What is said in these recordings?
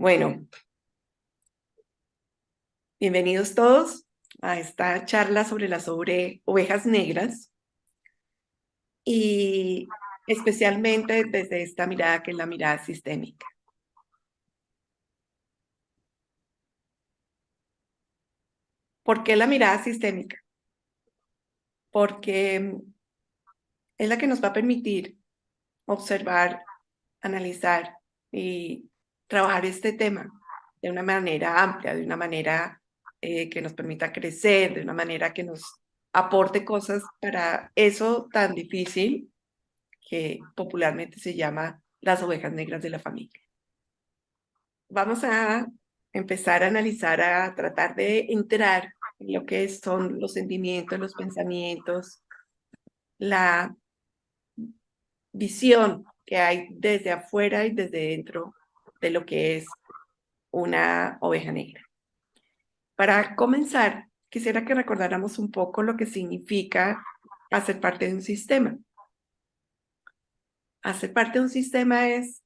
Bueno, bienvenidos todos a esta charla sobre ovejas negras y especialmente desde esta mirada que es la mirada sistémica. ¿Por qué la mirada sistémica? Porque es la que nos va a permitir observar, analizar y trabajar este tema de una manera amplia, de una manera que nos permita crecer, de una manera que nos aporte cosas para eso tan difícil que popularmente se llama las ovejas negras de la familia. Vamos a empezar a analizar, a tratar de entrar en lo que son los sentimientos, los pensamientos, la visión que hay desde afuera y desde dentro de lo que es una oveja negra. Para comenzar, quisiera que recordáramos un poco lo que significa hacer parte de un sistema. Hacer parte de un sistema es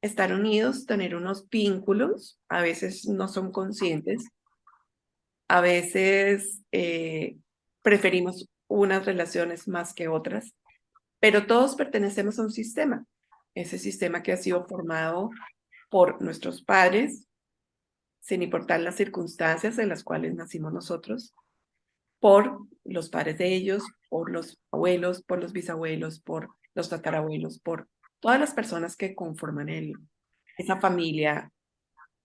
estar unidos, tener unos vínculos, a veces no son conscientes, a veces preferimos unas relaciones más que otras, pero todos pertenecemos a un sistema, ese sistema que ha sido formado por nuestros padres, sin importar las circunstancias en las cuales nacimos nosotros, por los padres de ellos, por los abuelos, por los bisabuelos, por los tatarabuelos, por todas las personas que conforman esa familia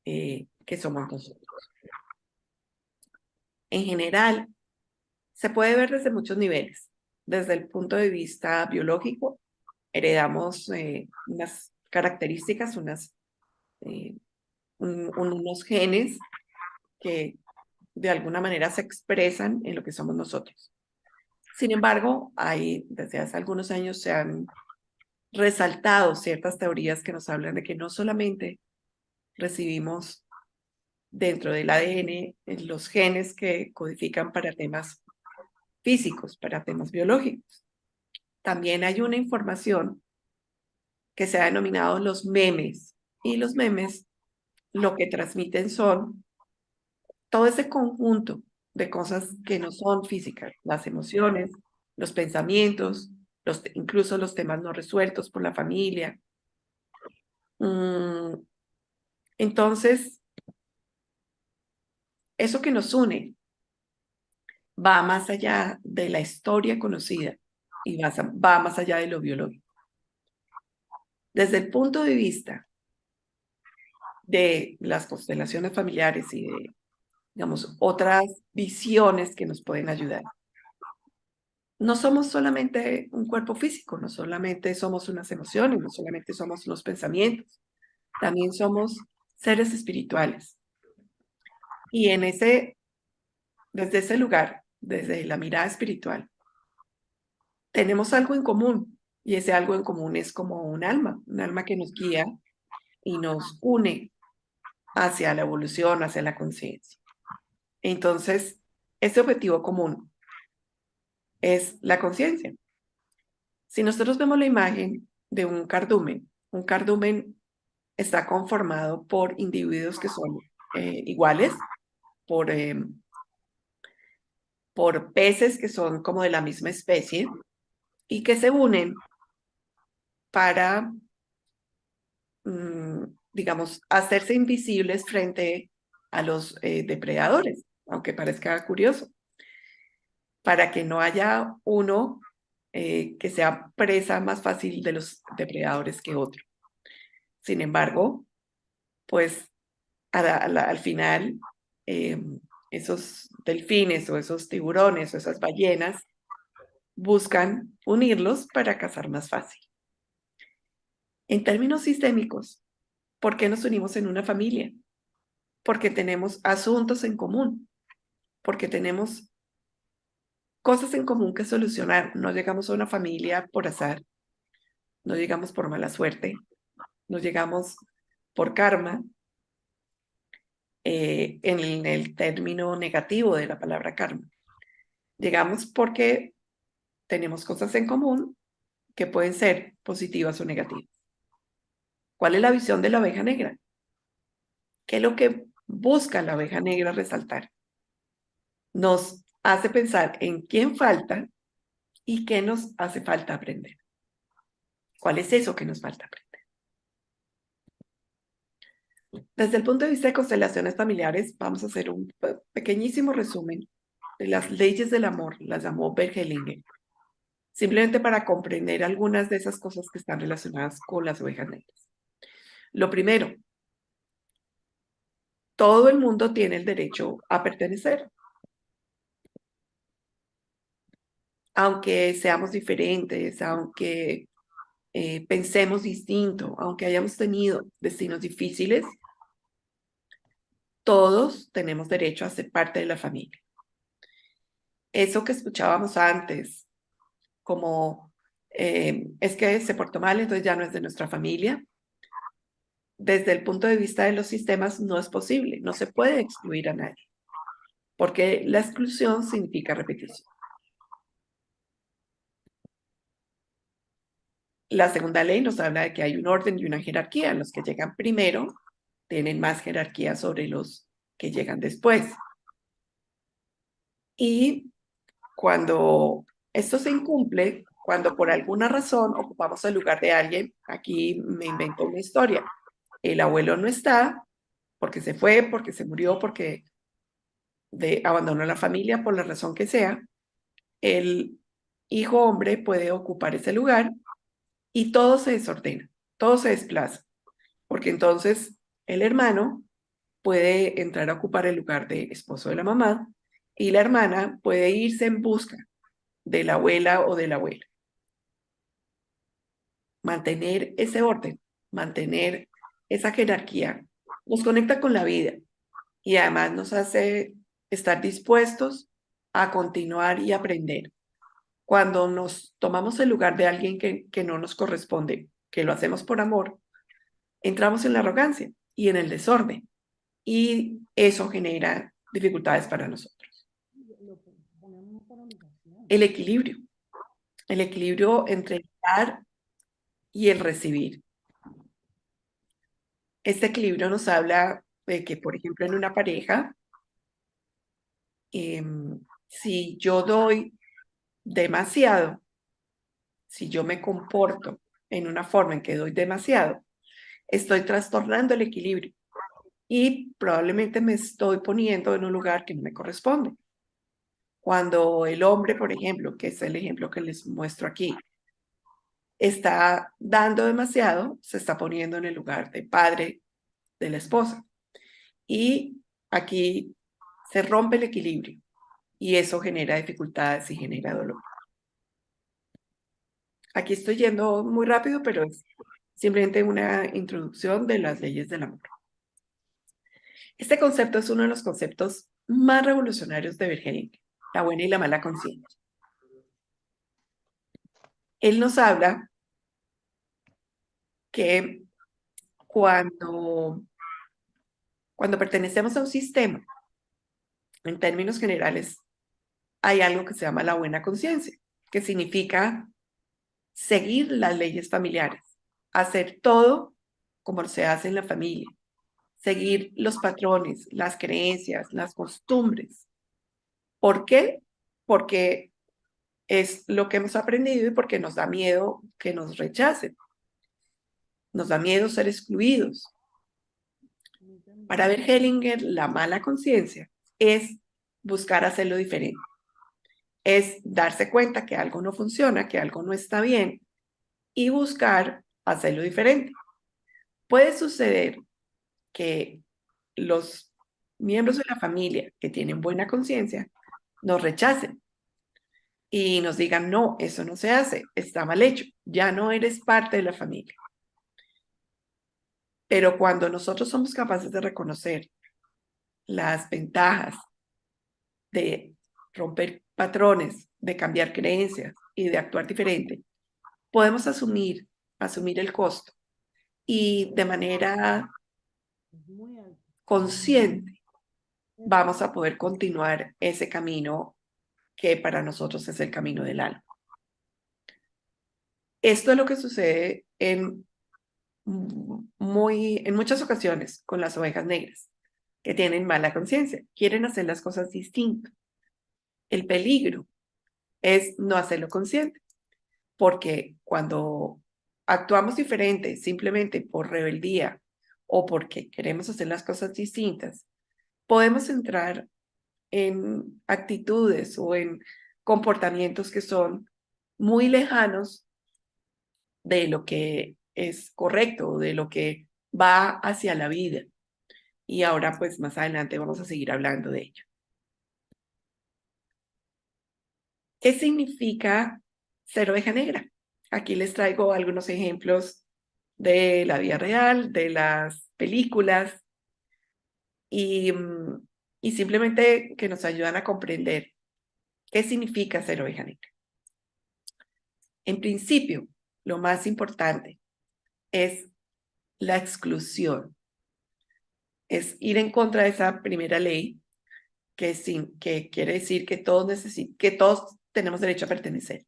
que somos nosotros. En general, se puede ver desde muchos niveles. Desde el punto de vista biológico, heredamos unas características, unos genes que de alguna manera se expresan en lo que somos nosotros. Sin embargo, desde hace algunos años se han resaltado ciertas teorías que nos hablan de que no solamente recibimos dentro del ADN los genes que codifican para temas físicos, para temas biológicos. También hay una información que se ha denominado los memes, y los memes lo que transmiten son todo ese conjunto de cosas que no son físicas, las emociones, los pensamientos, incluso los temas no resueltos por la familia. Entonces, eso que nos une va más allá de la historia conocida y va más allá de lo biológico. Desde el punto de vista de las constelaciones familiares y de, digamos, otras visiones que nos pueden ayudar. No somos solamente un cuerpo físico, no solamente somos unas emociones, no solamente somos los pensamientos, también somos seres espirituales. Y desde ese lugar, desde la mirada espiritual, tenemos algo en común, y ese algo en común es como un alma que nos guía y nos une hacia la evolución, hacia la conciencia. Entonces, ese objetivo común es la conciencia. Si nosotros vemos la imagen de un cardumen está conformado por individuos que son iguales, por, eh, por peces que son como de la misma especie y que se unen para, digamos, hacerse invisibles frente a los depredadores, aunque parezca curioso, para que no haya uno que sea presa más fácil de los depredadores que otro. Sin embargo, pues al final, esos delfines o esos tiburones o esas ballenas buscan unirlos para cazar más fácil. En términos sistémicos, ¿por qué nos unimos en una familia? Porque tenemos asuntos en común, porque tenemos cosas en común que solucionar. No llegamos a una familia por azar, no llegamos por mala suerte, no llegamos por karma, en el término negativo de la palabra karma. Llegamos porque tenemos cosas en común que pueden ser positivas o negativas. ¿Cuál es la visión de la oveja negra? ¿Qué es lo que busca la oveja negra resaltar? Nos hace pensar en quién falta y qué nos hace falta aprender. ¿Cuál es eso que nos falta aprender? Desde el punto de vista de constelaciones familiares, vamos a hacer un pequeñísimo resumen de las leyes del amor, las llamó Bert Hellinger, simplemente para comprender algunas de esas cosas que están relacionadas con las ovejas negras. Lo primero, todo el mundo tiene el derecho a pertenecer, aunque seamos diferentes, aunque pensemos distinto, aunque hayamos tenido destinos difíciles, todos tenemos derecho a ser parte de la familia. Eso que escuchábamos antes, como es que se portó mal, entonces ya no es de nuestra familia. Desde el punto de vista de los sistemas no es posible, no se puede excluir a nadie, porque la exclusión significa repetición. La segunda ley nos habla de que hay un orden y una jerarquía. Los que llegan primero tienen más jerarquía sobre los que llegan después. Y cuando esto se incumple, cuando por alguna razón ocupamos el lugar de alguien, aquí me invento una historia. El abuelo no está porque se fue, porque se murió, porque abandonó la familia, por la razón que sea. El hijo hombre puede ocupar ese lugar y todo se desordena, todo se desplaza, porque entonces el hermano puede entrar a ocupar el lugar de esposo de la mamá y la hermana puede irse en busca de la abuela o del abuelo. Mantener ese orden, mantener esa jerarquía, nos conecta con la vida y además nos hace estar dispuestos a continuar y aprender. Cuando nos tomamos el lugar de alguien que no nos corresponde, que lo hacemos por amor, entramos en la arrogancia y en el desorden y eso genera dificultades para nosotros. El equilibrio entre el dar y el recibir. Este equilibrio nos habla de que, por ejemplo, en una pareja, si yo doy demasiado, si yo me comporto en una forma en que doy demasiado, estoy trastornando el equilibrio y probablemente me estoy poniendo en un lugar que no me corresponde. Cuando el hombre, por ejemplo, que es el ejemplo que les muestro aquí, está dando demasiado, se está poniendo en el lugar de padre de la esposa. Y aquí se rompe el equilibrio y eso genera dificultades y genera dolor. Aquí estoy yendo muy rápido, pero es simplemente una introducción de las leyes del amor. Este concepto es uno de los conceptos más revolucionarios de Bergelinger, la buena y la mala conciencia. Él nos habla que cuando pertenecemos a un sistema, en términos generales, hay algo que se llama la buena conciencia, que significa seguir las leyes familiares, hacer todo como se hace en la familia, seguir los patrones, las creencias, las costumbres. ¿Por qué? Porque es lo que hemos aprendido y porque nos da miedo que nos rechacen. Nos da miedo ser excluidos. Para ver Hellinger, la mala conciencia es buscar hacerlo diferente. Es darse cuenta que algo no funciona, que algo no está bien y buscar hacerlo diferente. Puede suceder que los miembros de la familia que tienen buena conciencia nos rechacen y nos digan, no, eso no se hace, está mal hecho, ya no eres parte de la familia. Pero cuando nosotros somos capaces de reconocer las ventajas de romper patrones, de cambiar creencias y de actuar diferente, podemos asumir el costo y de manera consciente vamos a poder continuar ese camino que para nosotros es el camino del alma. Esto es lo que sucede en en muchas ocasiones con las ovejas negras, que tienen mala conciencia, quieren hacer las cosas distintas. El peligro es no hacerlo consciente, porque cuando actuamos diferente simplemente por rebeldía o porque queremos hacer las cosas distintas, podemos entrar en actitudes o en comportamientos que son muy lejanos de lo que es correcto, de lo que va hacia la vida. Y ahora, pues más adelante vamos a seguir hablando de ello. ¿Qué significa ser oveja negra? Aquí les traigo algunos ejemplos de la vida real, de las películas y, y simplemente que nos ayudan a comprender qué significa ser oveja negra. En principio, lo más importante es la exclusión, es ir en contra de esa primera ley que quiere decir que que todos tenemos derecho a pertenecer.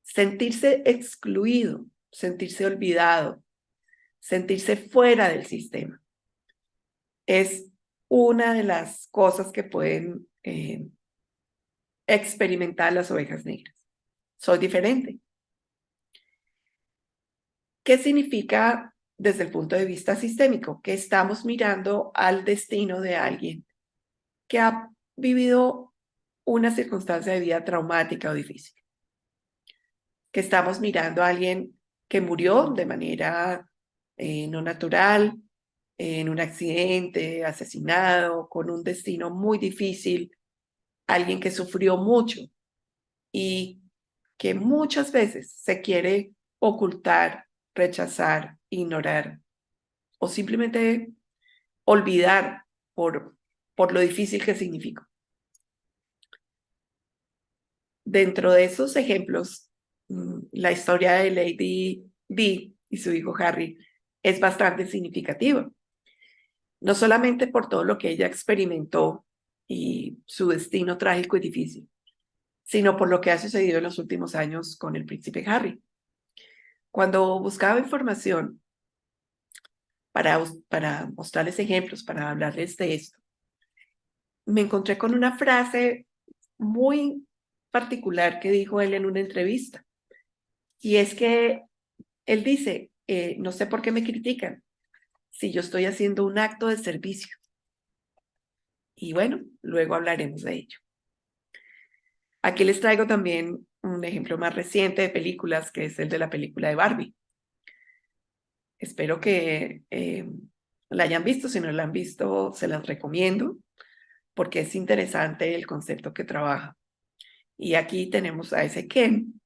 Sentirse excluido, sentirse olvidado, sentirse fuera del sistema, es una de las cosas que pueden experimentar las ovejas negras. Soy diferente. ¿Qué significa desde el punto de vista sistémico? Que estamos mirando al destino de alguien que ha vivido una circunstancia de vida traumática o difícil. Que estamos mirando a alguien que murió de manera no natural, en un accidente, asesinado, con un destino muy difícil, alguien que sufrió mucho y que muchas veces se quiere ocultar, rechazar, ignorar o simplemente olvidar por lo difícil que significó. Dentro de esos ejemplos, la historia de Lady Di y su hijo Harry es bastante significativa. No solamente por todo lo que ella experimentó y su destino trágico y difícil, sino por lo que ha sucedido en los últimos años con el príncipe Harry. Cuando buscaba información para mostrarles ejemplos, para hablarles de esto, me encontré con una frase muy particular que dijo él en una entrevista. Y es que él dice, no sé por qué me critican si yo estoy haciendo un acto de servicio. Y bueno, luego hablaremos de ello. Aquí les traigo también un ejemplo más reciente de películas, que es el de la película de Barbie. Espero que la hayan visto. Si no la han visto, se las recomiendo porque es interesante el concepto que trabaja. Y aquí tenemos a ese Ken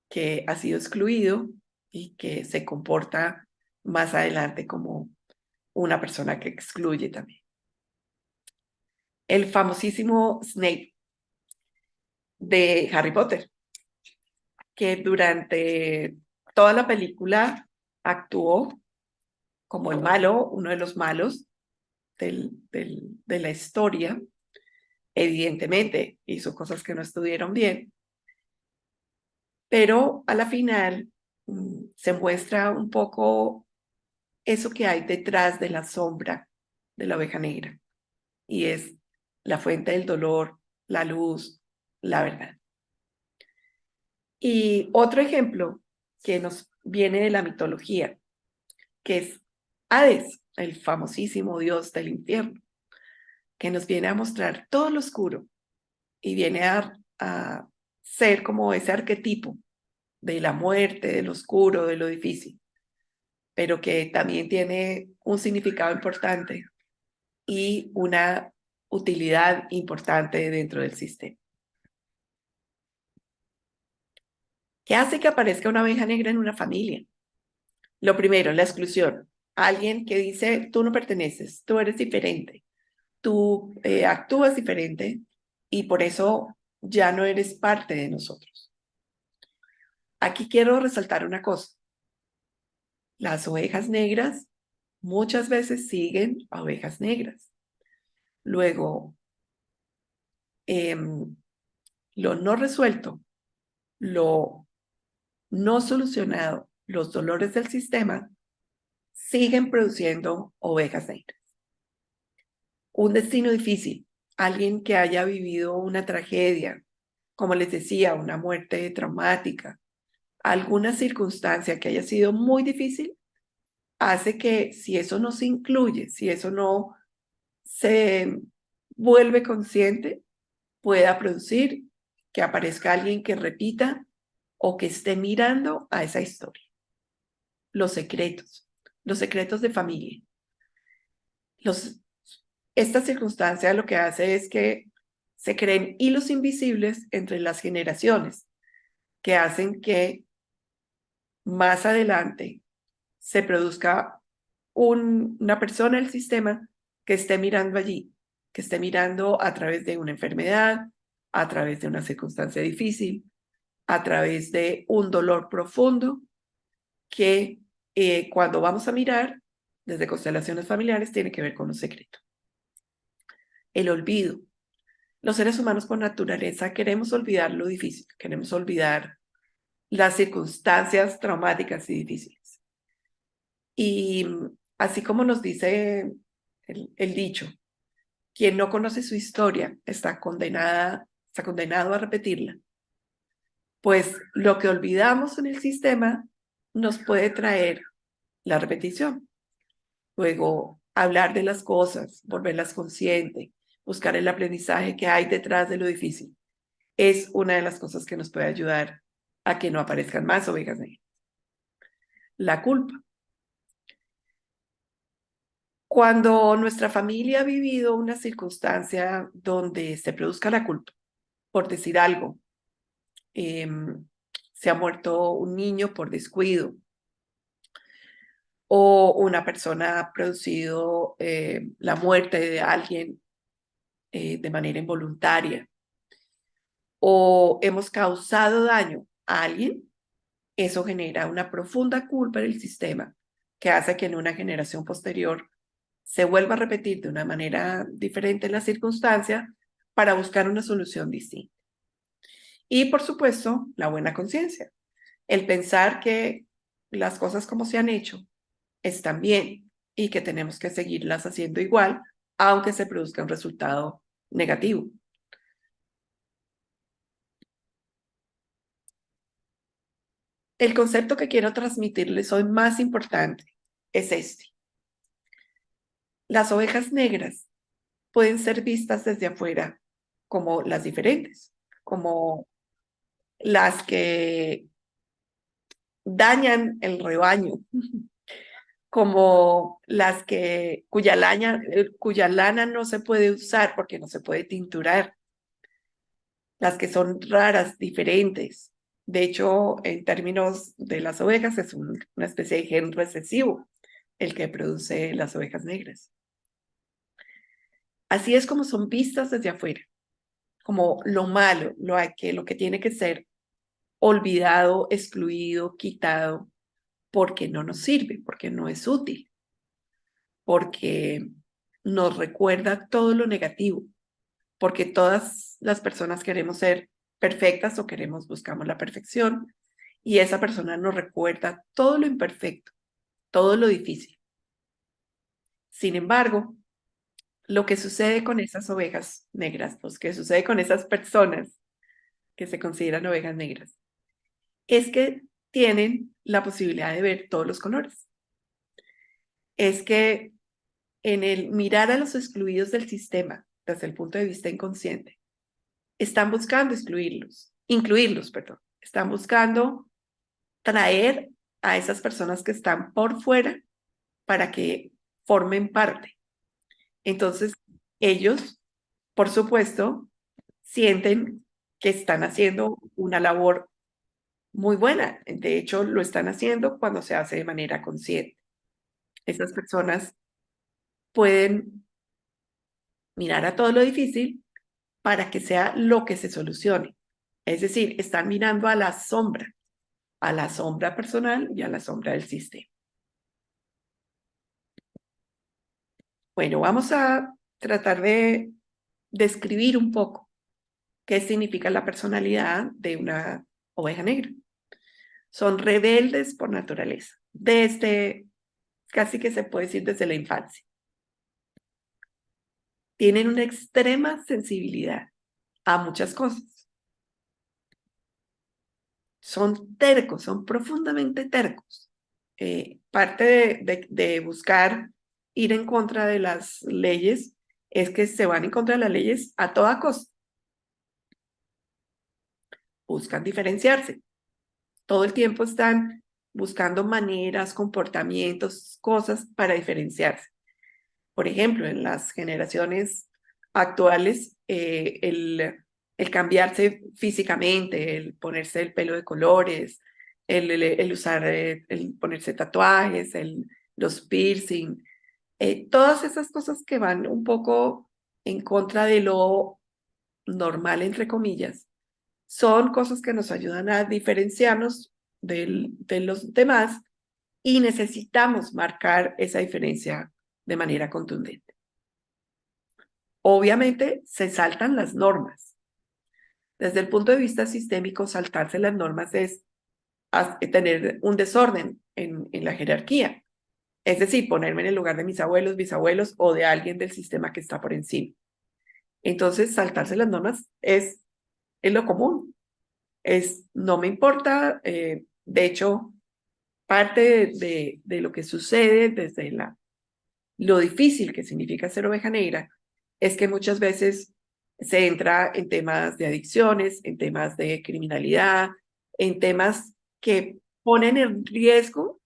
que ha sido excluido y que se comporta más adelante como una persona que excluye también. El famosísimo Snape de Harry Potter, que durante toda la película actuó como el malo, uno de los malos de la historia. Evidentemente hizo cosas que no estuvieron bien, pero a la final se muestra un poco eso que hay detrás de la sombra de la oveja negra, y es la fuente del dolor, la luz, la verdad. Y otro ejemplo que nos viene de la mitología, que es Hades, el famosísimo dios del infierno, que nos viene a mostrar todo lo oscuro y viene a ser como ese arquetipo de la muerte, de lo oscuro, de lo difícil, pero que también tiene un significado importante y una utilidad importante dentro del sistema. ¿Qué hace que aparezca una oveja negra en una familia? Lo primero, la exclusión. Alguien que dice, tú no perteneces, tú eres diferente, tú actúas diferente y por eso ya no eres parte de nosotros. Aquí quiero resaltar una cosa. Las ovejas negras muchas veces siguen a ovejas negras. Luego, lo no resuelto, lo no solucionado los dolores del sistema, siguen produciendo ovejas negras. Un destino difícil, alguien que haya vivido una tragedia, como les decía, una muerte traumática, alguna circunstancia que haya sido muy difícil, hace que si eso no se incluye, si eso no se vuelve consciente, pueda producir que aparezca alguien que repita o que esté mirando a esa historia. Los secretos de familia. Esta circunstancia lo que hace es que se creen hilos invisibles entre las generaciones que hacen que más adelante se produzca una persona del sistema que esté mirando allí, que esté mirando a través de una enfermedad, a través de una circunstancia difícil, a través de un dolor profundo que cuando vamos a mirar desde constelaciones familiares tiene que ver con un secreto. El olvido. Los seres humanos por naturaleza queremos olvidar lo difícil, queremos olvidar las circunstancias traumáticas y difíciles. Y así como nos dice el dicho, quien no conoce su historia está condenado a repetirla. Pues lo que olvidamos en el sistema nos puede traer la repetición. Luego, hablar de las cosas, volverlas consciente, buscar el aprendizaje que hay detrás de lo difícil, es una de las cosas que nos puede ayudar a que no aparezcan más ovejas negras. La culpa. Cuando nuestra familia ha vivido una circunstancia donde se produzca la culpa, por decir algo, se ha muerto un niño por descuido o una persona ha producido la muerte de alguien de manera involuntaria o hemos causado daño a alguien, eso genera una profunda culpa en el sistema que hace que en una generación posterior se vuelva a repetir de una manera diferente la circunstancia para buscar una solución distinta. Y por supuesto, la buena conciencia, el pensar que las cosas como se han hecho están bien y que tenemos que seguirlas haciendo igual, aunque se produzca un resultado negativo. El concepto que quiero transmitirles hoy más importante es este. Las ovejas negras pueden ser vistas desde afuera como las diferentes, como las que dañan el rebaño, como las que cuya lana no se puede usar porque no se puede tinturar, las que son raras, diferentes. De hecho, en términos de las ovejas, es una especie de gen recesivo el que produce las ovejas negras. Así es como son vistas desde afuera, como lo malo, lo que tiene que ser olvidado, excluido, quitado, porque no nos sirve, porque no es útil, porque nos recuerda todo lo negativo, porque todas las personas queremos ser perfectas o buscamos la perfección, y esa persona nos recuerda todo lo imperfecto, todo lo difícil. Sin embargo, lo que sucede con esas ovejas negras, lo que sucede con esas personas que se consideran ovejas negras, es que tienen la posibilidad de ver todos los colores. Es que en el mirar a los excluidos del sistema desde el punto de vista inconsciente, están buscando incluirlos, perdón. Están buscando traer a esas personas que están por fuera para que formen parte. Entonces, ellos, por supuesto, sienten que están haciendo una labor muy buena. De hecho, lo están haciendo cuando se hace de manera consciente. Esas personas pueden mirar a todo lo difícil para que sea lo que se solucione. Es decir, están mirando a la sombra personal y a la sombra del sistema. Bueno, vamos a tratar de describir un poco qué significa la personalidad de una oveja negra. son rebeldes por naturaleza, desde, casi que se puede decir desde la infancia. Tienen una extrema sensibilidad a muchas cosas. Son tercos, son profundamente tercos. Parte de buscar ir en contra de las leyes es que se van en contra de las leyes a toda costa. Buscan diferenciarse. Todo el tiempo están buscando maneras, comportamientos, cosas para diferenciarse. Por ejemplo, en las generaciones actuales, el cambiarse físicamente, el ponerse el pelo de colores, el usar, el ponerse tatuajes, los piercing, todas esas cosas que van un poco en contra de lo normal, entre comillas, son cosas que nos ayudan a diferenciarnos de los demás y necesitamos marcar esa diferencia de manera contundente. Obviamente se saltan las normas. Desde el punto de vista sistémico, saltarse las normas es tener un desorden en la jerarquía. Es decir, ponerme en el lugar de mis abuelos, bisabuelos o de alguien del sistema que está por encima. Entonces, saltarse las normas es lo común. No me importa. De hecho, parte de lo que sucede desde lo difícil que significa ser oveja negra es que muchas veces se entra en temas de adicciones, en temas de criminalidad, en temas que ponen en riesgo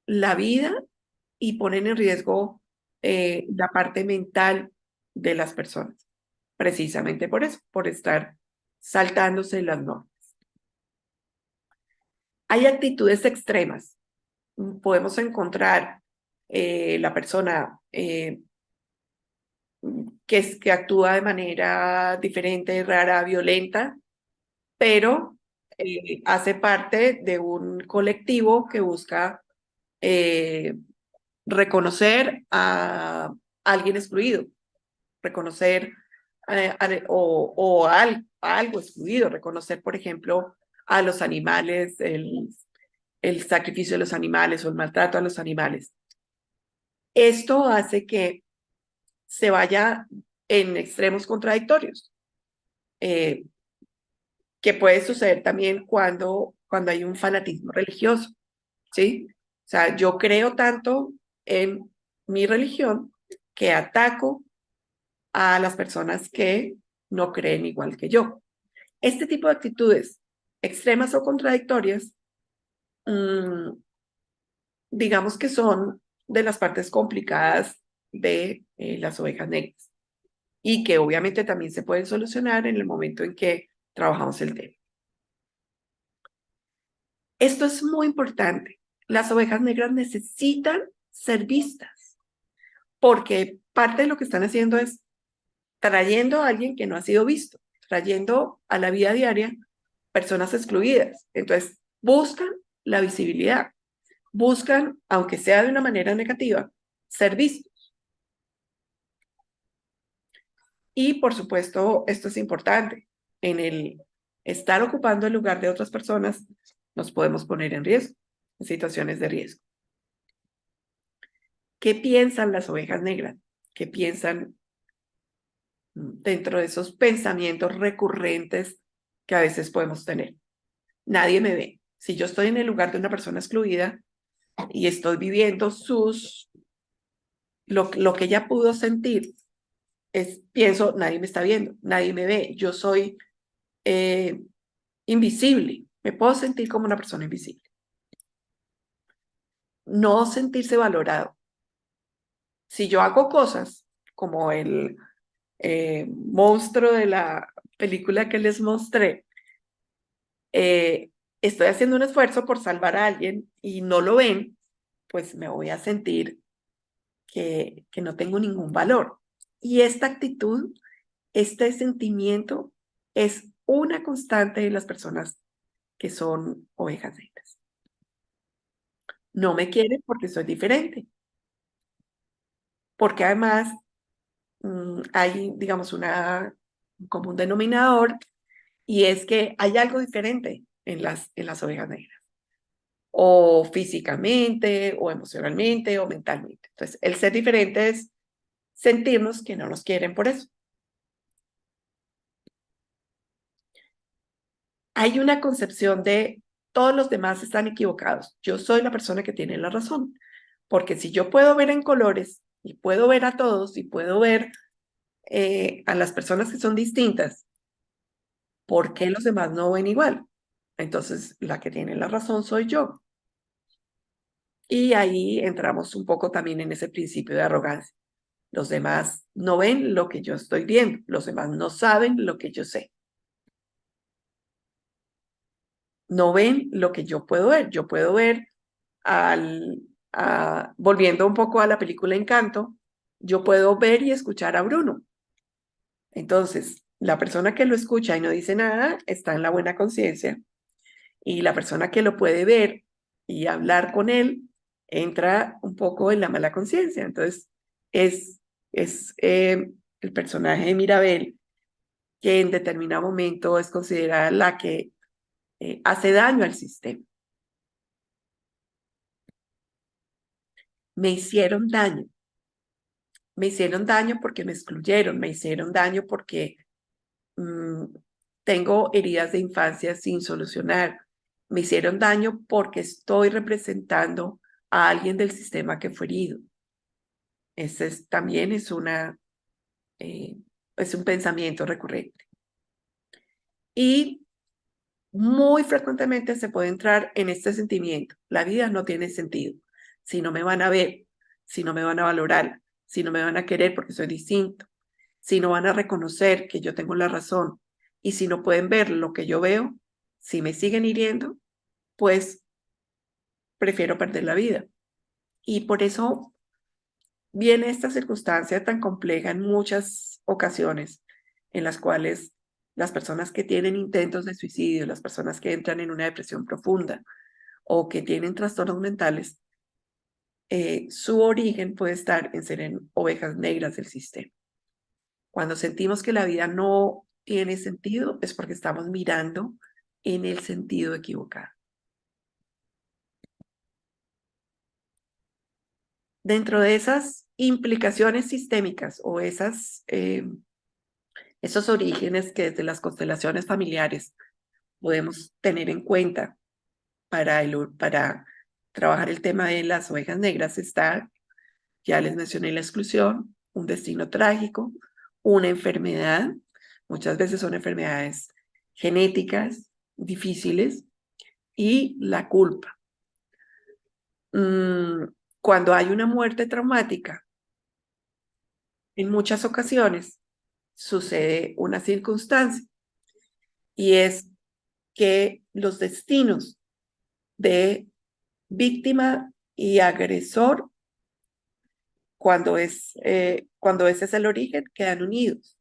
la vida y ponen en riesgo la parte mental de las personas, precisamente por eso, por estar saltándose las normas. Hay actitudes extremas. Podemos encontrar la persona que actúa de manera diferente, rara, violenta, pero hace parte de un colectivo que busca eh, reconocer a alguien excluido, reconocer a algo excluido, reconocer, por ejemplo, a los animales, el sacrificio de los animales o el maltrato a los animales. Esto hace que se vaya en extremos contradictorios, que puede suceder también cuando hay un fanatismo religioso, ¿sí? O sea, yo creo tanto en mi religión que ataco a las personas que no creen igual que yo. Este tipo de actitudes extremas o contradictorias, digamos que son de las partes complicadas de las ovejas negras y que obviamente también se pueden solucionar en el momento en que trabajamos el tema. Esto es muy importante. Las ovejas negras necesitan ser vistas porque parte de lo que están haciendo es trayendo a alguien que no ha sido visto, trayendo a la vida diaria personas excluidas. Entonces, buscan la visibilidad, buscan, aunque sea de una manera negativa, ser vistos. Y, por supuesto, esto es importante. En el estar ocupando el lugar de otras personas, nos podemos poner en riesgo, en situaciones de riesgo. ¿Qué piensan las ovejas negras? ¿Qué piensan dentro de esos pensamientos recurrentes que a veces podemos tener? Nadie me ve. Si yo estoy en el lugar de una persona excluida y estoy viviendo lo que ella pudo sentir, pienso, nadie me está viendo, nadie me ve, yo soy invisible, me puedo sentir como una persona invisible. No sentirse valorado. Si yo hago cosas como el monstruo de la película que les mostré, estoy haciendo un esfuerzo por salvar a alguien y no lo ven, pues me voy a sentir que no tengo ningún valor. Y esta actitud, este sentimiento es una constante de las personas que son ovejas negras. No me quieren porque soy diferente, porque además hay, digamos, un común denominador y es que hay algo diferente. en las ovejas negras, o físicamente, o emocionalmente, o mentalmente. Entonces, el ser diferente es sentirnos que no nos quieren por eso. Hay una concepción de todos los demás están equivocados. Yo soy la persona que tiene la razón. Porque si yo puedo ver en colores y puedo ver a todos y puedo ver a las personas que son distintas, ¿por qué los demás no ven igual? Entonces, la que tiene la razón soy yo. Y ahí entramos un poco también en ese principio de arrogancia. Los demás no ven lo que yo estoy viendo, los demás no saben lo que yo sé. No ven lo que yo puedo ver. Yo puedo ver volviendo un poco a la película Encanto, yo puedo ver y escuchar a Bruno. Entonces, la persona que lo escucha y no dice nada está en la buena conciencia, y la persona que lo puede ver y hablar con él entra un poco en la mala conciencia. Entonces, es el personaje de Mirabel que en determinado momento es considerada la que hace daño al sistema. Me hicieron daño. Me hicieron daño porque me excluyeron, me hicieron daño porque mm, tengo heridas de infancia sin solucionar, me hicieron daño porque estoy representando a alguien del sistema que fue herido. También eh, es un pensamiento recurrente. Y muy frecuentemente se puede entrar en este sentimiento. La vida no tiene sentido si no me van a ver, si no me van a valorar, si no me van a querer porque soy distinto, si no van a reconocer que yo tengo la razón, y si no pueden ver lo que yo veo, si me siguen hiriendo, pues prefiero perder la vida. Y por eso viene esta circunstancia tan compleja en muchas ocasiones en las cuales las personas que tienen intentos de suicidio, las personas que entran en una depresión profunda o que tienen trastornos mentales, su origen puede estar en ser en ovejas negras del sistema. Cuando sentimos que la vida no tiene sentido, es porque estamos mirando en el sentido equivocado. Dentro de esas implicaciones sistémicas o esos orígenes que desde las constelaciones familiares podemos tener en cuenta para trabajar el tema de las ovejas negras, está, ya les mencioné, la exclusión, un destino trágico, una enfermedad. Muchas veces son enfermedades genéticas difíciles, y la culpa. Cuando hay una muerte traumática, en muchas ocasiones sucede una circunstancia, y es que los destinos de víctima y agresor, cuando ese es el origen, quedan unidos.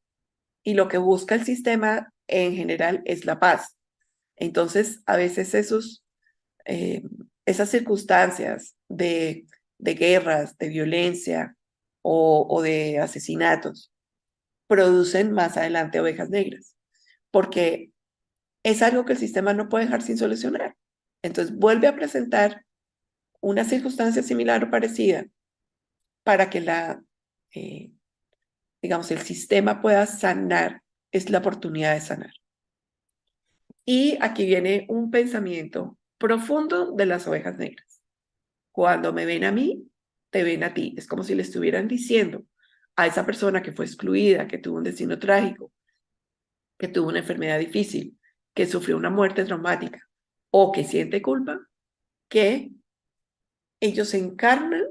Y lo que busca el sistema en general es la paz. Entonces, a veces eh, esas circunstancias de guerras, de violencia o de asesinatos producen más adelante ovejas negras, porque es algo que el sistema no puede dejar sin solucionar. Entonces vuelve a presentar una circunstancia similar o parecida para que eh, digamos, el sistema pueda sanar. Es la oportunidad de sanar. Y aquí viene un pensamiento profundo de las ovejas negras. Cuando me ven a mí, te ven a ti. Es como si le estuvieran diciendo a esa persona que fue excluida, que tuvo un destino trágico, que tuvo una enfermedad difícil, que sufrió una muerte traumática o que siente culpa, que ellos encarnan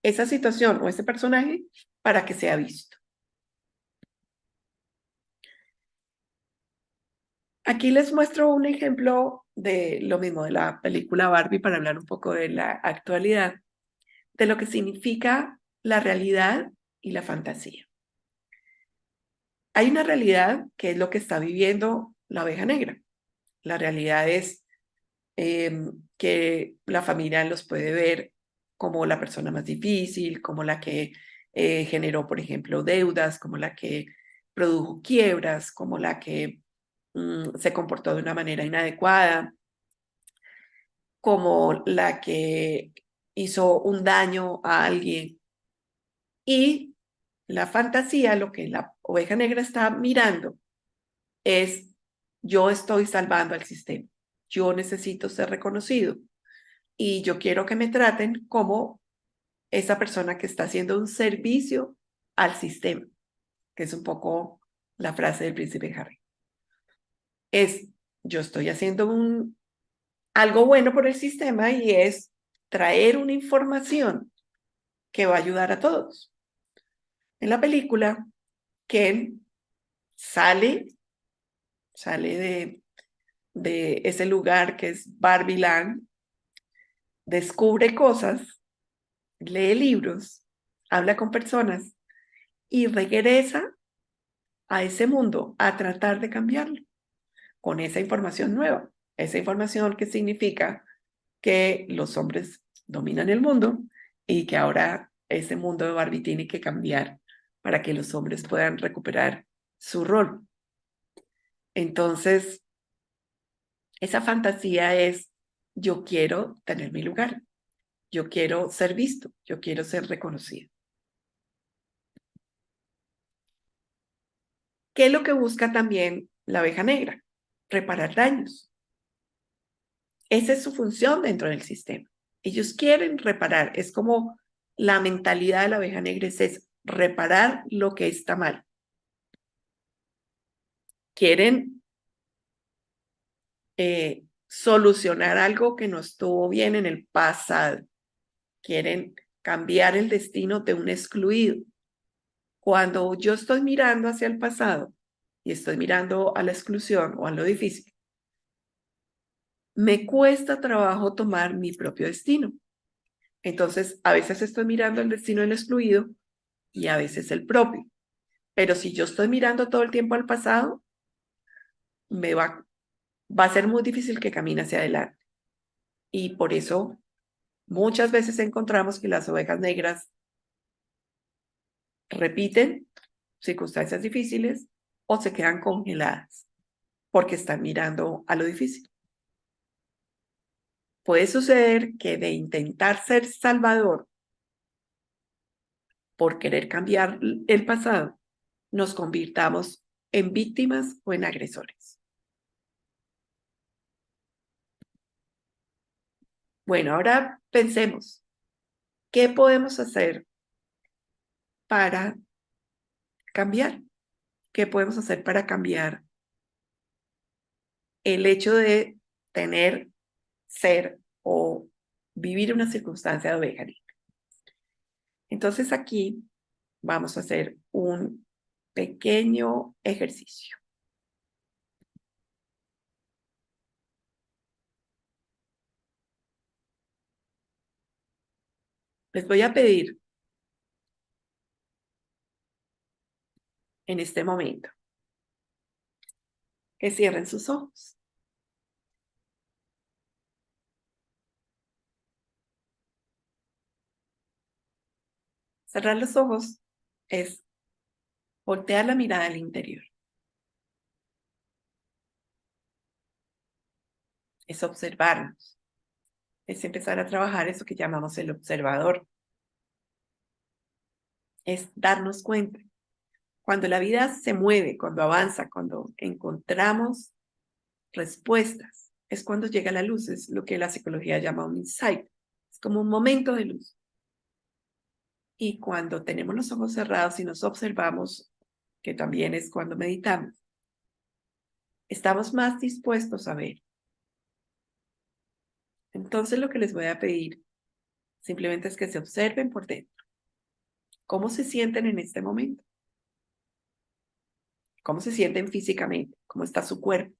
esa situación o ese personaje para que sea visto. Aquí les muestro un ejemplo de lo mismo de la película Barbie, para hablar un poco de la actualidad, de lo que significa la realidad y la fantasía. Hay una realidad que es lo que está viviendo la oveja negra. La realidad es que la familia los puede ver como la persona más difícil, como la que generó, por ejemplo, deudas, como la que produjo quiebras, como la que se comportó de una manera inadecuada, como la que hizo un daño a alguien. Y la fantasía, lo que la oveja negra está mirando es: yo estoy salvando al sistema, yo necesito ser reconocido y yo quiero que me traten como esa persona que está haciendo un servicio al sistema, que es un poco la frase del príncipe Harry. Es: yo estoy haciendo algo bueno por el sistema, y es traer una información que va a ayudar a todos. En la película, Ken sale de ese lugar que es Barbieland, descubre cosas, lee libros, habla con personas y regresa a ese mundo a tratar de cambiarlo con esa información nueva. Esa información que significa que los hombres dominan el mundo y que ahora ese mundo de Barbie tiene que cambiar para que los hombres puedan recuperar su rol. Entonces, esa fantasía es: yo quiero tener mi lugar, yo quiero ser visto, yo quiero ser reconocido. ¿Qué es lo que busca también la oveja negra? Reparar daños. Esa es su función dentro del sistema. Ellos quieren reparar, es como la mentalidad de la oveja negra es reparar lo que está mal. Quieren solucionar algo que no estuvo bien en el pasado. Quieren cambiar el destino de un excluido. Cuando yo estoy mirando hacia el pasado y estoy mirando a la exclusión o a lo difícil, me cuesta trabajo tomar mi propio destino. Entonces, a veces estoy mirando el destino del excluido y a veces el propio. Pero si yo estoy mirando todo el tiempo al pasado, va a ser muy difícil que camine hacia adelante. Y por eso muchas veces encontramos que las ovejas negras repiten circunstancias difíciles o se quedan congeladas porque están mirando a lo difícil. Puede suceder que de intentar ser salvador por querer cambiar el pasado, nos convirtamos en víctimas o en agresores. Bueno, ahora pensemos, ¿qué podemos hacer para cambiar? ¿Qué podemos hacer para cambiar el hecho de tener, ser o vivir una circunstancia de oveja negra? Entonces aquí vamos a hacer un pequeño ejercicio. Les voy a pedir en este momento que cierren sus ojos. Cerrar los ojos es voltear la mirada al interior, es observarnos, es empezar a trabajar eso que llamamos el observador, es darnos cuenta. Cuando la vida se mueve, cuando avanza, cuando encontramos respuestas, es cuando llega la luz, es lo que la psicología llama un insight, es como un momento de luz. Y cuando tenemos los ojos cerrados y nos observamos, que también es cuando meditamos, estamos más dispuestos a ver. Entonces lo que les voy a pedir simplemente es que se observen por dentro. ¿Cómo se sienten en este momento? ¿Cómo se sienten físicamente? ¿Cómo está su cuerpo?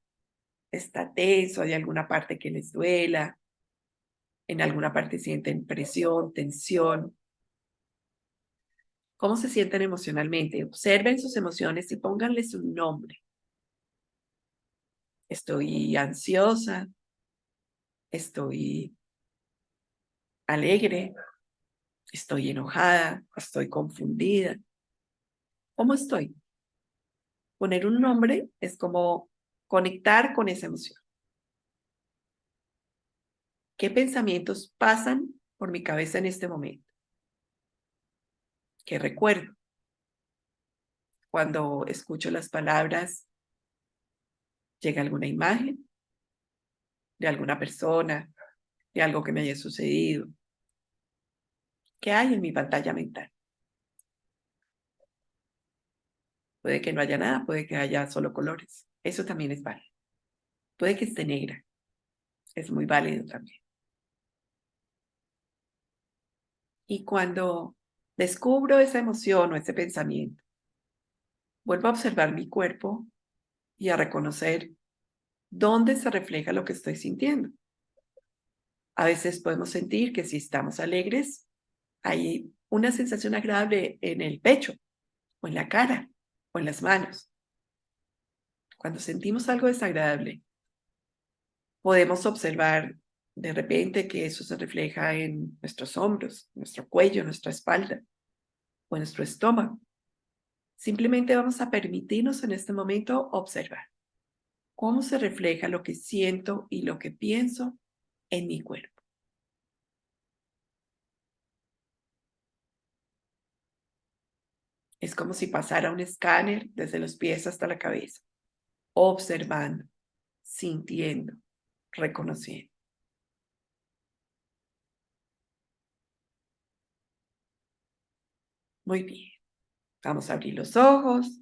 ¿Está tenso? ¿Hay alguna parte que les duela? ¿En alguna parte sienten presión, tensión? ¿Cómo se sienten emocionalmente? Observen sus emociones y pónganles un nombre. Estoy ansiosa, estoy alegre, estoy enojada, estoy confundida. ¿Cómo estoy? Poner un nombre es como conectar con esa emoción. ¿Qué pensamientos pasan por mi cabeza en este momento? ¿Qué recuerdo? Cuando escucho las palabras, ¿llega alguna imagen de alguna persona, de algo que me haya sucedido? ¿Qué hay en mi pantalla mental? Puede que no haya nada, puede que haya solo colores. Eso también es válido. Puede que esté negra. Es muy válido también. Y cuando descubro esa emoción o ese pensamiento, vuelvo a observar mi cuerpo y a reconocer dónde se refleja lo que estoy sintiendo. A veces podemos sentir que si estamos alegres, hay una sensación agradable en el pecho, o en la cara, o en las manos. Cuando sentimos algo desagradable, podemos observar de repente que eso se refleja en nuestros hombros, nuestro cuello, nuestra espalda o en nuestro estómago. Simplemente vamos a permitirnos en este momento observar cómo se refleja lo que siento y lo que pienso en mi cuerpo. Es como si pasara un escáner desde los pies hasta la cabeza, observando, sintiendo, reconociendo. Muy bien. Vamos a abrir los ojos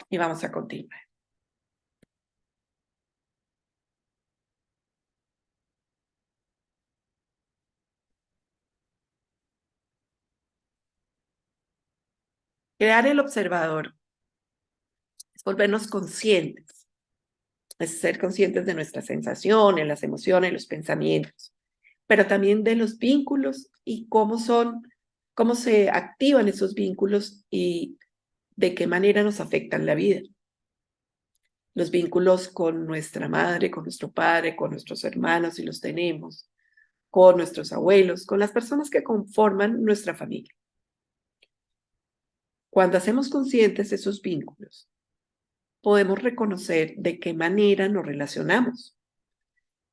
y vamos a continuar. Crear el observador es volvernos conscientes, es ser conscientes de nuestras sensaciones, las emociones, los pensamientos, pero también de los vínculos y cómo se activan esos vínculos y de qué manera nos afectan la vida. Los vínculos con nuestra madre, con nuestro padre, con nuestros hermanos, si los tenemos, con nuestros abuelos, con las personas que conforman nuestra familia. Cuando hacemos conscientes esos vínculos, podemos reconocer de qué manera nos relacionamos.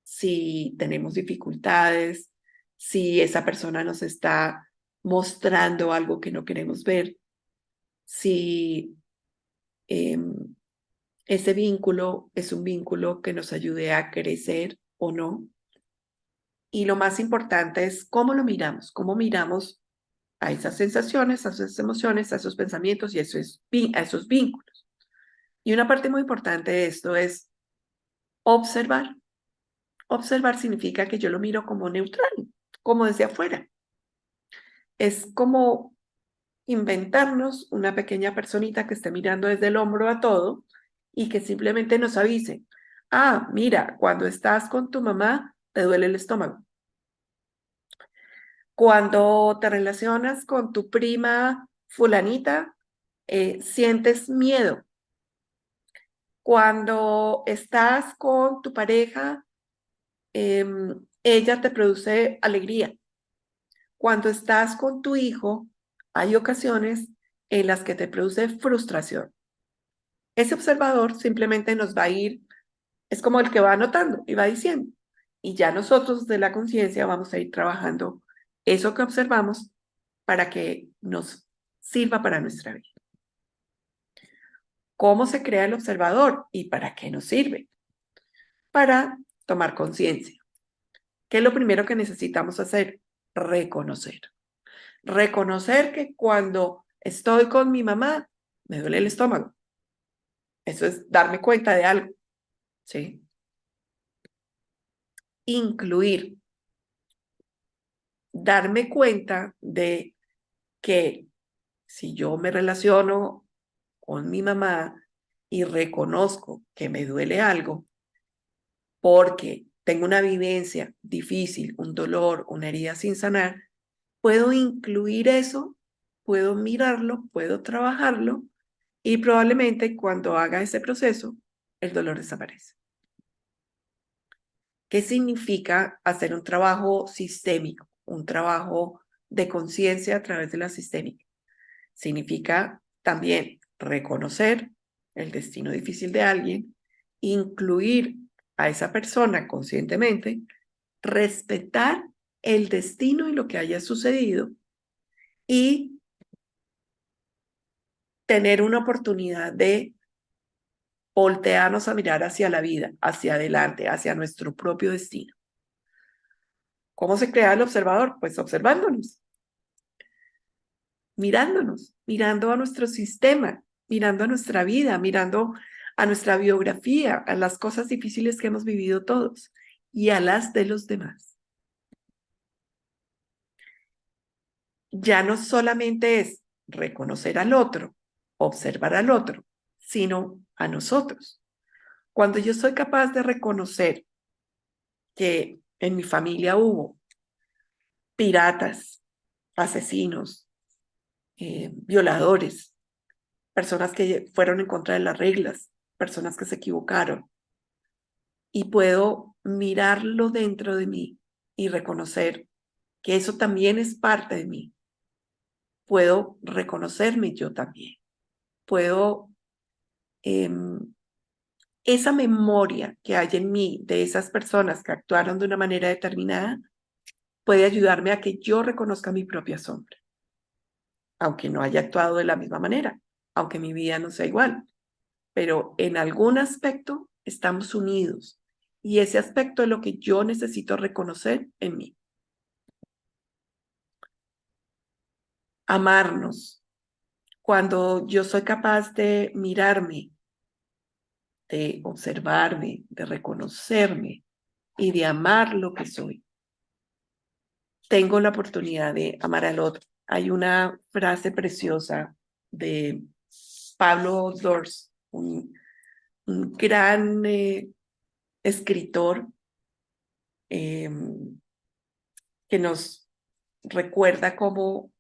Si tenemos dificultades, si esa persona nos está mostrando algo que no queremos ver, si ese vínculo es un vínculo que nos ayude a crecer o no. Y lo más importante es cómo miramos a esas sensaciones, a esas emociones, a esos pensamientos y a esos vínculos. Y una parte muy importante de esto es observar. Observar significa que yo lo miro como neutral, como desde afuera. Es como inventarnos una pequeña personita que esté mirando desde el hombro a todo y que simplemente nos avise, ah, mira, cuando estás con tu mamá, te duele el estómago. Cuando te relacionas con tu prima fulanita, sientes miedo. Cuando estás con tu pareja, ella te produce alegría. Cuando estás con tu hijo, hay ocasiones en las que te produce frustración. Ese observador simplemente nos va a ir, es como el que va anotando y va diciendo. Y ya nosotros de la conciencia vamos a ir trabajando eso que observamos para que nos sirva para nuestra vida. ¿Cómo se crea el observador y para qué nos sirve? Para tomar conciencia. ¿Qué es lo primero que necesitamos hacer? Reconocer. Reconocer que cuando estoy con mi mamá, me duele el estómago. Eso es darme cuenta de algo, ¿sí? Incluir, darme cuenta de que si yo me relaciono con mi mamá y reconozco que me duele algo porque tengo una vivencia difícil, un dolor, una herida sin sanar, puedo incluir eso, puedo mirarlo, puedo trabajarlo y probablemente cuando haga ese proceso, el dolor desaparece. ¿Qué significa hacer un trabajo sistémico, un trabajo de conciencia a través de la sistémica? Significa también reconocer el destino difícil de alguien incluir a esa persona conscientemente, respetar el destino y lo que haya sucedido y tener una oportunidad de voltearnos a mirar hacia la vida, hacia adelante, hacia nuestro propio destino. ¿Cómo se crea el observador? Pues observándonos, mirándonos, mirando a nuestro sistema, mirando a nuestra vida, mirando a nuestra biografía, a las cosas difíciles que hemos vivido todos y a las de los demás. Ya no solamente es reconocer al otro, observar al otro, sino a nosotros. Cuando yo soy capaz de reconocer que en mi familia hubo piratas, asesinos, violadores, personas que fueron en contra de las reglas, personas que se equivocaron, y puedo mirarlo dentro de mí y reconocer que eso también es parte de mí. Puedo reconocerme yo también. Puedo, esa memoria que hay en mí de esas personas que actuaron de una manera determinada, puede ayudarme a que yo reconozca mi propia sombra, aunque no haya actuado de la misma manera, aunque mi vida no sea igual, pero en algún aspecto estamos unidos y ese aspecto es lo que yo necesito reconocer en mí. Amarnos. Cuando yo soy capaz de mirarme, de observarme, de reconocerme y de amar lo que soy, tengo la oportunidad de amar al otro. Hay una frase preciosa de Pablo Dors, un gran escritor eh, que nos recuerda cómo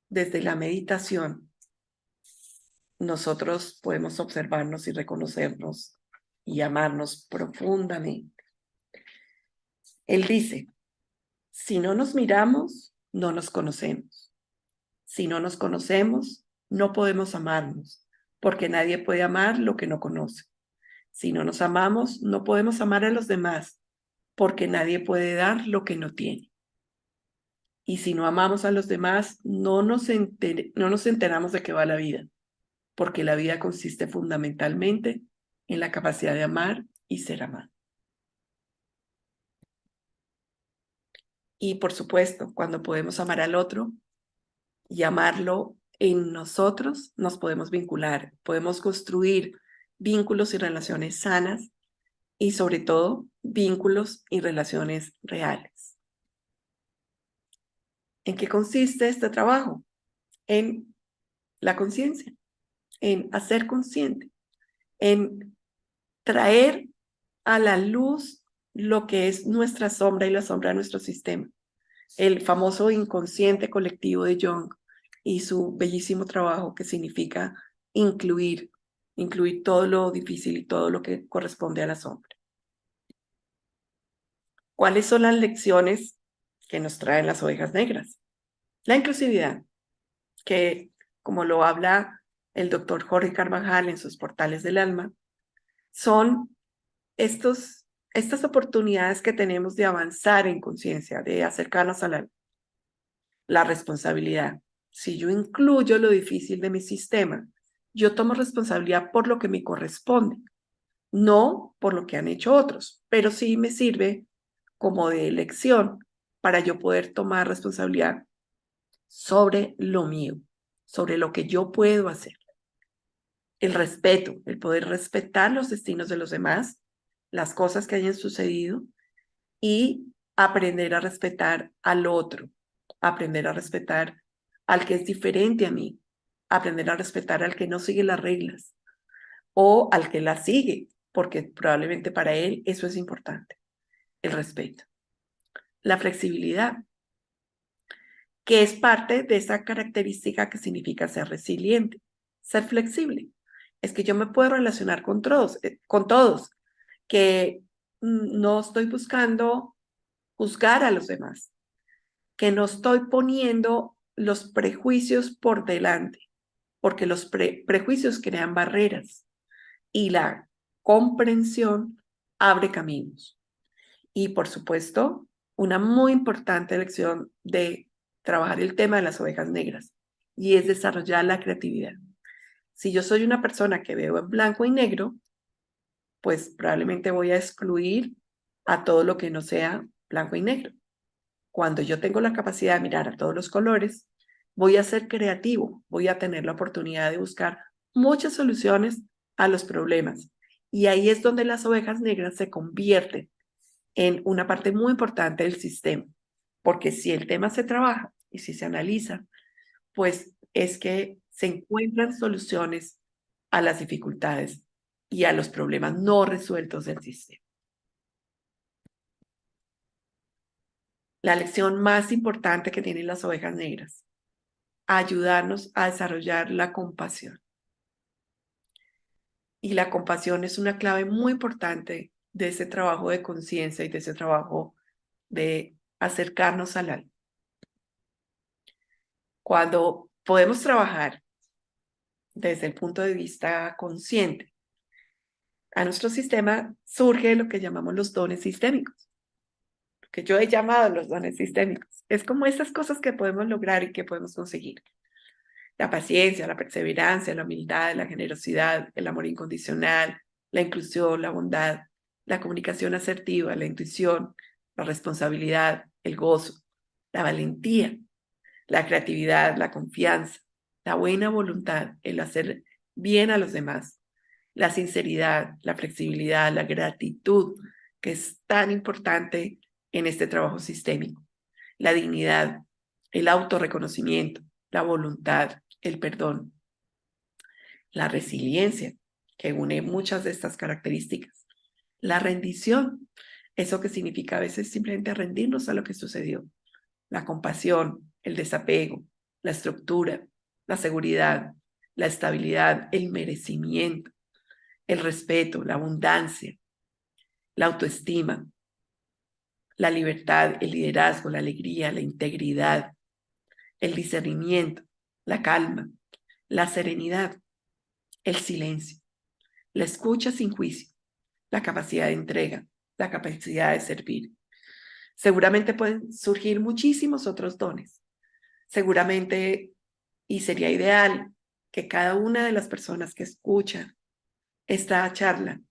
desde la meditación nosotros podemos observarnos y reconocernos y amarnos profundamente. Él dice, si no nos miramos, no nos conocemos. Si no nos conocemos, no podemos amarnos, porque nadie puede amar lo que no conoce. Si no nos amamos, no podemos amar a los demás, porque nadie puede dar lo que no tiene. Y si no amamos a los demás, no nos enteramos de qué va la vida, porque la vida consiste fundamentalmente en la capacidad de amar y ser amado. Y por supuesto, cuando podemos amar al otro y amarlo en nosotros, nos podemos vincular, podemos construir vínculos y relaciones sanas y sobre todo vínculos y relaciones reales. ¿En qué consiste este trabajo? En la conciencia, en hacer consciente, en traer a la luz lo que es nuestra sombra y la sombra de nuestro sistema. El famoso inconsciente colectivo de Jung y su bellísimo trabajo que significa incluir todo lo difícil y todo lo que corresponde a la sombra. ¿Cuáles son las lecciones que nos traen las ovejas negras? La inclusividad, que como lo habla el doctor Jorge Carvajal en sus Portales del Alma, son estas oportunidades que tenemos de avanzar en conciencia, de acercarnos a la responsabilidad. Si yo incluyo lo difícil de mi sistema, yo tomo responsabilidad por lo que me corresponde, no por lo que han hecho otros, pero sí me sirve como de lección para yo poder tomar responsabilidad sobre lo mío, sobre lo que yo puedo hacer. El respeto, el poder respetar los destinos de los demás, las cosas que hayan sucedido y aprender a respetar al otro, aprender a respetar al que es diferente a mí, aprender a respetar al que no sigue las reglas o al que las sigue, porque probablemente para él eso es importante, el respeto. La flexibilidad, que es parte de esa característica que significa ser resiliente, ser flexible. Es que yo me puedo relacionar con todos, que no estoy buscando juzgar a los demás, que no estoy poniendo los prejuicios por delante, porque los prejuicios crean barreras y la comprensión abre caminos. Y por supuesto, una muy importante lección de trabajar el tema de las ovejas negras, y es desarrollar la creatividad. Si yo soy una persona que veo en blanco y negro, pues probablemente voy a excluir a todo lo que no sea blanco y negro. Cuando yo tengo la capacidad de mirar a todos los colores, voy a ser creativo, voy a tener la oportunidad de buscar muchas soluciones a los problemas. Y ahí es donde las ovejas negras se convierten en una parte muy importante del sistema, porque si el tema se trabaja y si se analiza, pues es que se encuentran soluciones a las dificultades y a los problemas no resueltos del sistema. La lección más importante que tienen las ovejas negras: ayudarnos a desarrollar la compasión. Y la compasión es una clave muy importante de ese trabajo de conciencia y de ese trabajo de acercarnos al alma. Cuando podemos trabajar desde el punto de vista consciente, a nuestro sistema surge lo que llamamos los dones sistémicos, que yo he llamado los dones sistémicos. Es como esas cosas que podemos lograr y que podemos conseguir. La paciencia, la perseverancia, la humildad, la generosidad, el amor incondicional, la inclusión, la bondad, la comunicación asertiva, la intuición, la responsabilidad, el gozo, la valentía, la creatividad, la confianza, la buena voluntad, el hacer bien a los demás, la sinceridad, la flexibilidad, la gratitud, que es tan importante en este trabajo sistémico, la dignidad, el autorreconocimiento, la voluntad, el perdón, la resiliencia, que une muchas de estas características, la rendición, eso que significa a veces simplemente rendirnos a lo que sucedió, la compasión, el desapego, la estructura, la seguridad, la estabilidad, el merecimiento, el respeto, la abundancia, la autoestima, la libertad, el liderazgo, la alegría, la integridad, el discernimiento, la calma, la serenidad, el silencio, la escucha sin juicio, la capacidad de entrega, la capacidad de servir. Seguramente pueden surgir muchísimos otros dones. Seguramente, y sería ideal que cada una de las personas que escuchan esta charla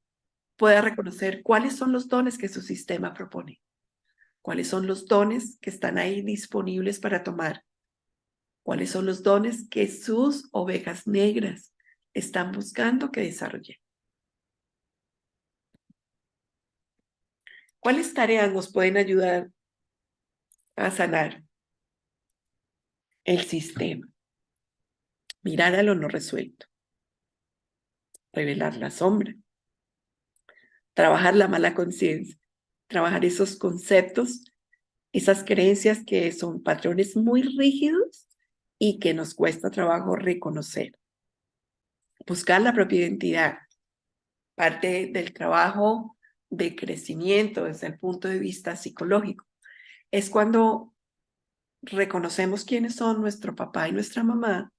pueda reconocer cuáles son los dones que su sistema propone, cuáles son los dones que están ahí disponibles para tomar, cuáles son los dones que sus ovejas negras están buscando que desarrollen. ¿Cuáles tareas nos pueden ayudar a sanar el sistema? Mirar a lo no resuelto, revelar la sombra, trabajar la mala conciencia, trabajar esos conceptos, esas creencias que son patrones muy rígidos y que nos cuesta trabajo reconocer. Buscar la propia identidad, parte del trabajo de crecimiento desde el punto de vista psicológico. Es cuando reconocemos quiénes son nuestro papá y nuestra mamá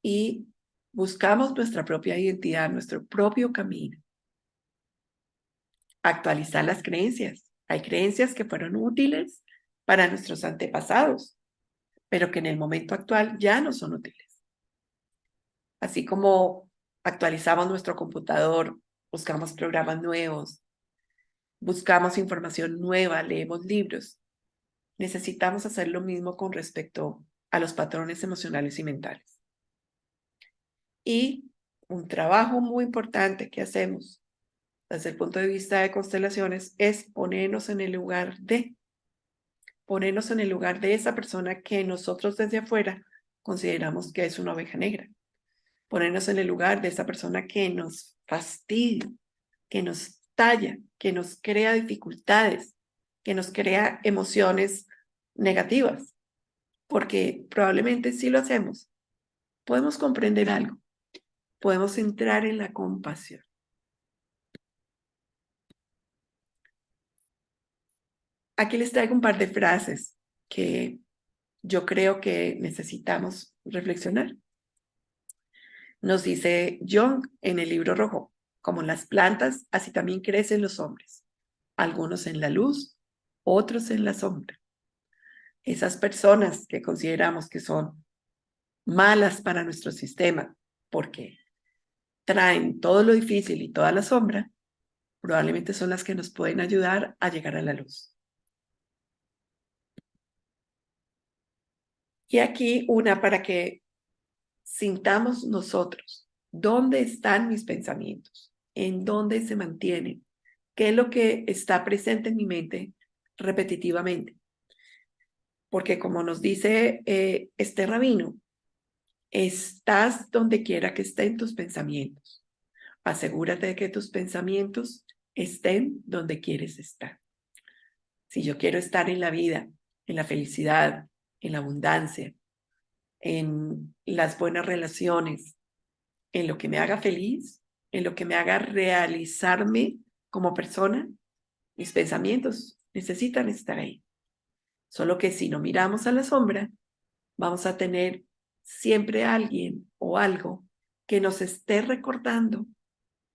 y buscamos nuestra propia identidad, nuestro propio camino. Actualizar las creencias. Hay creencias que fueron útiles para nuestros antepasados, pero que en el momento actual ya no son útiles. Así como actualizamos nuestro computador, buscamos programas nuevos, buscamos información nueva, leemos libros, necesitamos hacer lo mismo con respecto a los patrones emocionales y mentales. Y un trabajo muy importante que hacemos desde el punto de vista de constelaciones es ponernos en el lugar de esa persona que nosotros desde afuera consideramos que es una oveja negra. Ponernos en el lugar de esa persona que nos fastidia, que nos talla, que nos crea dificultades, que nos crea emociones negativas, porque probablemente si lo hacemos, podemos comprender algo, podemos entrar en la compasión. Aquí les traigo un par de frases que yo creo que necesitamos reflexionar. Nos dice Jung en el libro rojo: Como las plantas, así también crecen los hombres, algunos en la luz, otros en la sombra. Esas personas que consideramos que son malas para nuestro sistema porque traen todo lo difícil y toda la sombra, probablemente son las que nos pueden ayudar a llegar a la luz. Y aquí una para que sintamos nosotros dónde están mis pensamientos, en dónde se mantienen, qué es lo que está presente en mi mente repetitivamente. Porque como nos dice este rabino, estás donde quiera que estén tus pensamientos. Asegúrate de que tus pensamientos estén donde quieres estar. Si yo quiero estar en la vida, en la felicidad, en la abundancia, en las buenas relaciones, en lo que me haga feliz, en lo que me haga realizarme como persona, mis pensamientos necesitan estar ahí. Solo que si no miramos a la sombra, vamos a tener siempre alguien o algo que nos esté recordando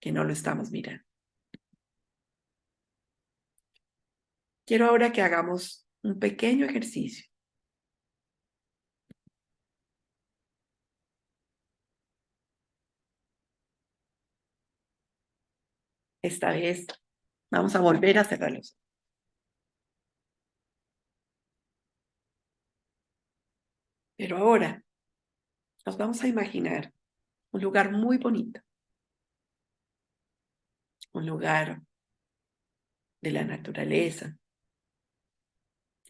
que no lo estamos mirando. Quiero ahora que hagamos un pequeño ejercicio. Esta vez vamos a volver a cerrar los ojos. Pero ahora nos vamos a imaginar un lugar muy bonito, un lugar de la naturaleza,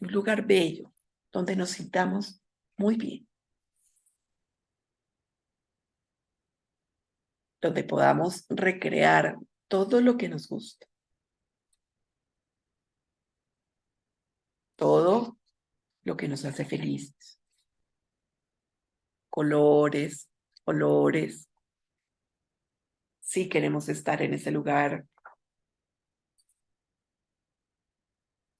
un lugar bello, donde nos sintamos muy bien, donde podamos recrear todo lo que nos gusta, todo lo que nos hace felices, colores, olores. Si queremos estar en ese lugar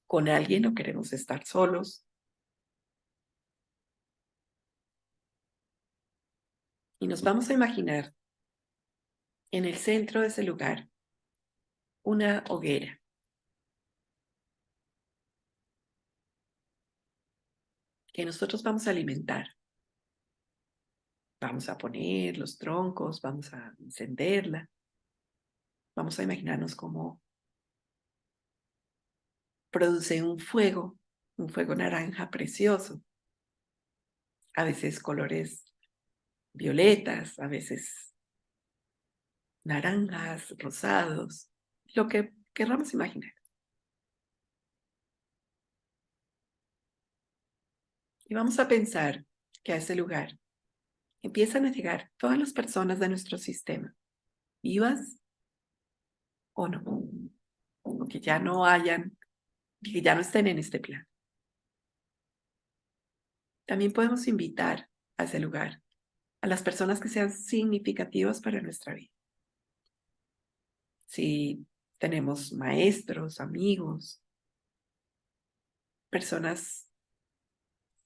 con alguien o queremos estar solos. Y nos vamos a imaginar en el centro de ese lugar una hoguera que nosotros vamos a alimentar. Vamos a poner los troncos, vamos a encenderla. Vamos a imaginarnos cómo produce un fuego naranja precioso. A veces colores violetas, a veces naranjas, rosados, lo que queramos imaginar. Y vamos a pensar que a ese lugar empiezan a llegar todas las personas de nuestro sistema, vivas o no, o que ya no hayan, que ya no estén en este plan. También podemos invitar a ese lugar a las personas que sean significativas para nuestra vida. Si tenemos maestros, amigos, personas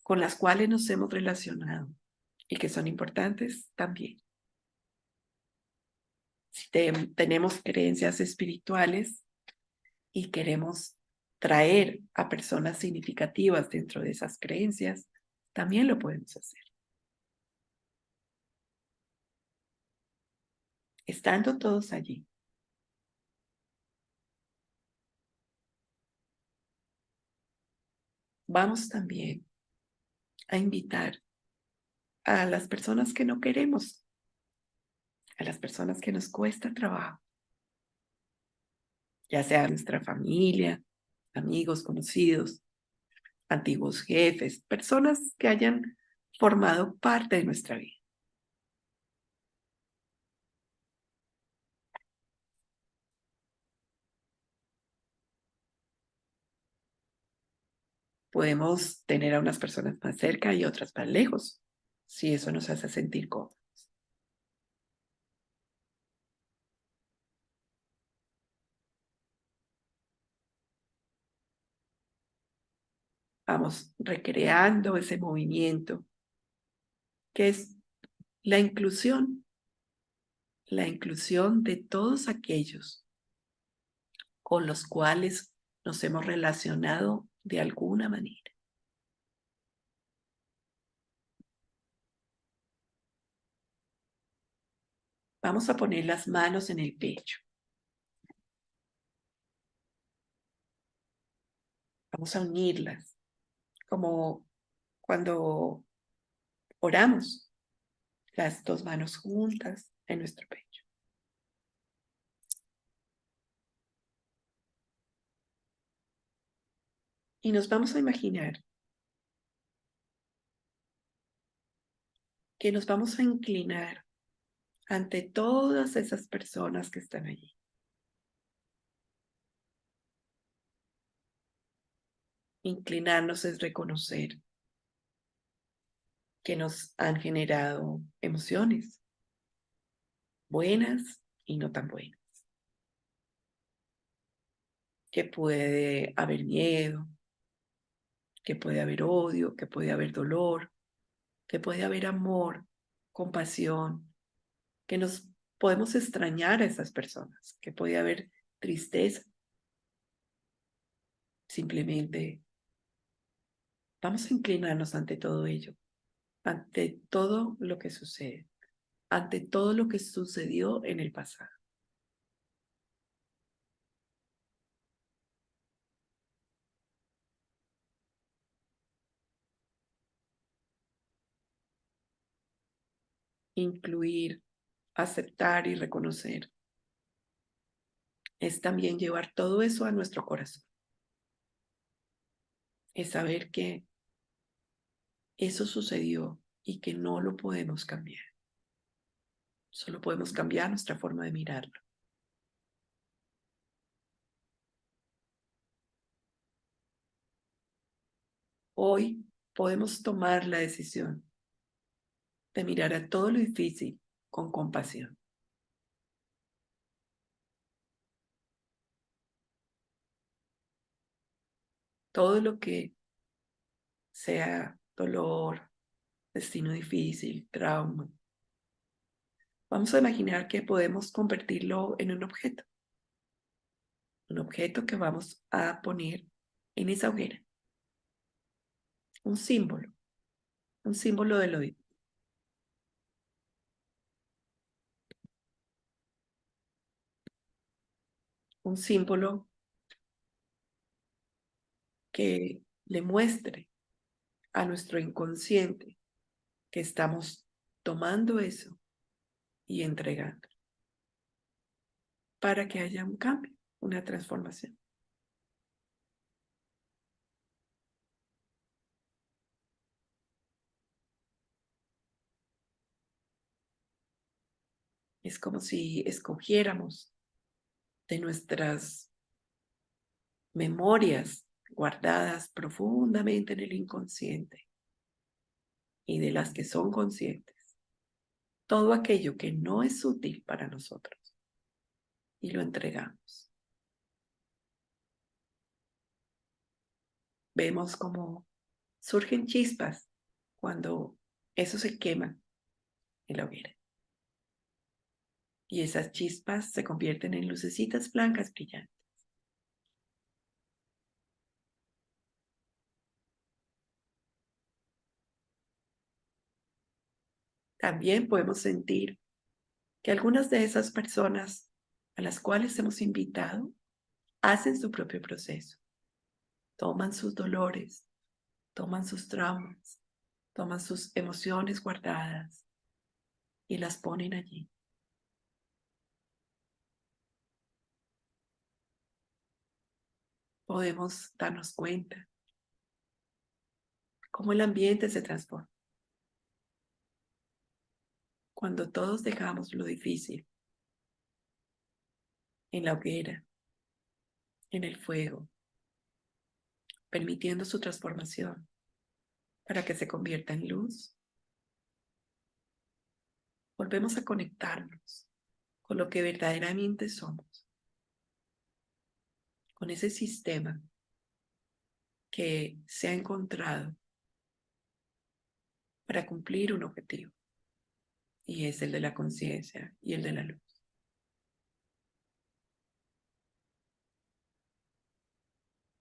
con las cuales nos hemos relacionado y que son importantes también. Si tenemos creencias espirituales y queremos traer a personas significativas dentro de esas creencias, también lo podemos hacer. Estando todos allí, vamos también a invitar a las personas que no queremos, a las personas que nos cuesta trabajo, ya sea nuestra familia, amigos, conocidos, antiguos jefes, personas que hayan formado parte de nuestra vida. Podemos tener a unas personas más cerca y otras más lejos, si eso nos hace sentir cómodos. Vamos recreando ese movimiento que es la inclusión la inclusión de todos aquellos con los cuales nos hemos relacionado de alguna manera. Vamos a poner las manos en el pecho. Vamos a unirlas, como cuando oramos, las dos manos juntas en nuestro pecho. Y nos vamos a imaginar que nos vamos a inclinar ante todas esas personas que están allí. Inclinarnos es reconocer que nos han generado emociones, buenas y no tan buenas. Que puede haber miedo, que puede haber odio, que puede haber dolor, que puede haber amor, compasión, que nos podemos extrañar a esas personas, que puede haber tristeza. Simplemente vamos a inclinarnos ante todo ello, ante todo lo que sucede, ante todo lo que sucedió en el pasado. Incluir, aceptar y reconocer es también llevar todo eso a nuestro corazón. Es saber que eso sucedió y que no lo podemos cambiar. Solo podemos cambiar nuestra forma de mirarlo. Hoy podemos tomar la decisión de mirar a todo lo difícil con compasión. Todo lo que sea dolor, destino difícil, trauma. Vamos a imaginar que podemos convertirlo en un objeto que vamos a poner en esa hoguera, un símbolo de lo divino, un símbolo que le muestre a nuestro inconsciente que estamos tomando eso y entregando para que haya un cambio, una transformación. Es como si escogiéramos de nuestras memorias guardadas profundamente en el inconsciente y de las que son conscientes, todo aquello que no es útil para nosotros y lo entregamos. Vemos cómo surgen chispas cuando eso se quema en la hoguera. Y esas chispas se convierten en lucecitas blancas brillantes. También podemos sentir que algunas de esas personas a las cuales hemos invitado hacen su propio proceso, toman sus dolores, toman sus traumas, toman sus emociones guardadas y las ponen allí. Podemos darnos cuenta cómo el ambiente se transforma cuando todos dejamos lo difícil en la hoguera, en el fuego, permitiendo su transformación para que se convierta en luz. Volvemos a conectarnos con lo que verdaderamente somos, con ese sistema que se ha encontrado para cumplir un objetivo. y es el de la conciencia y el de la luz.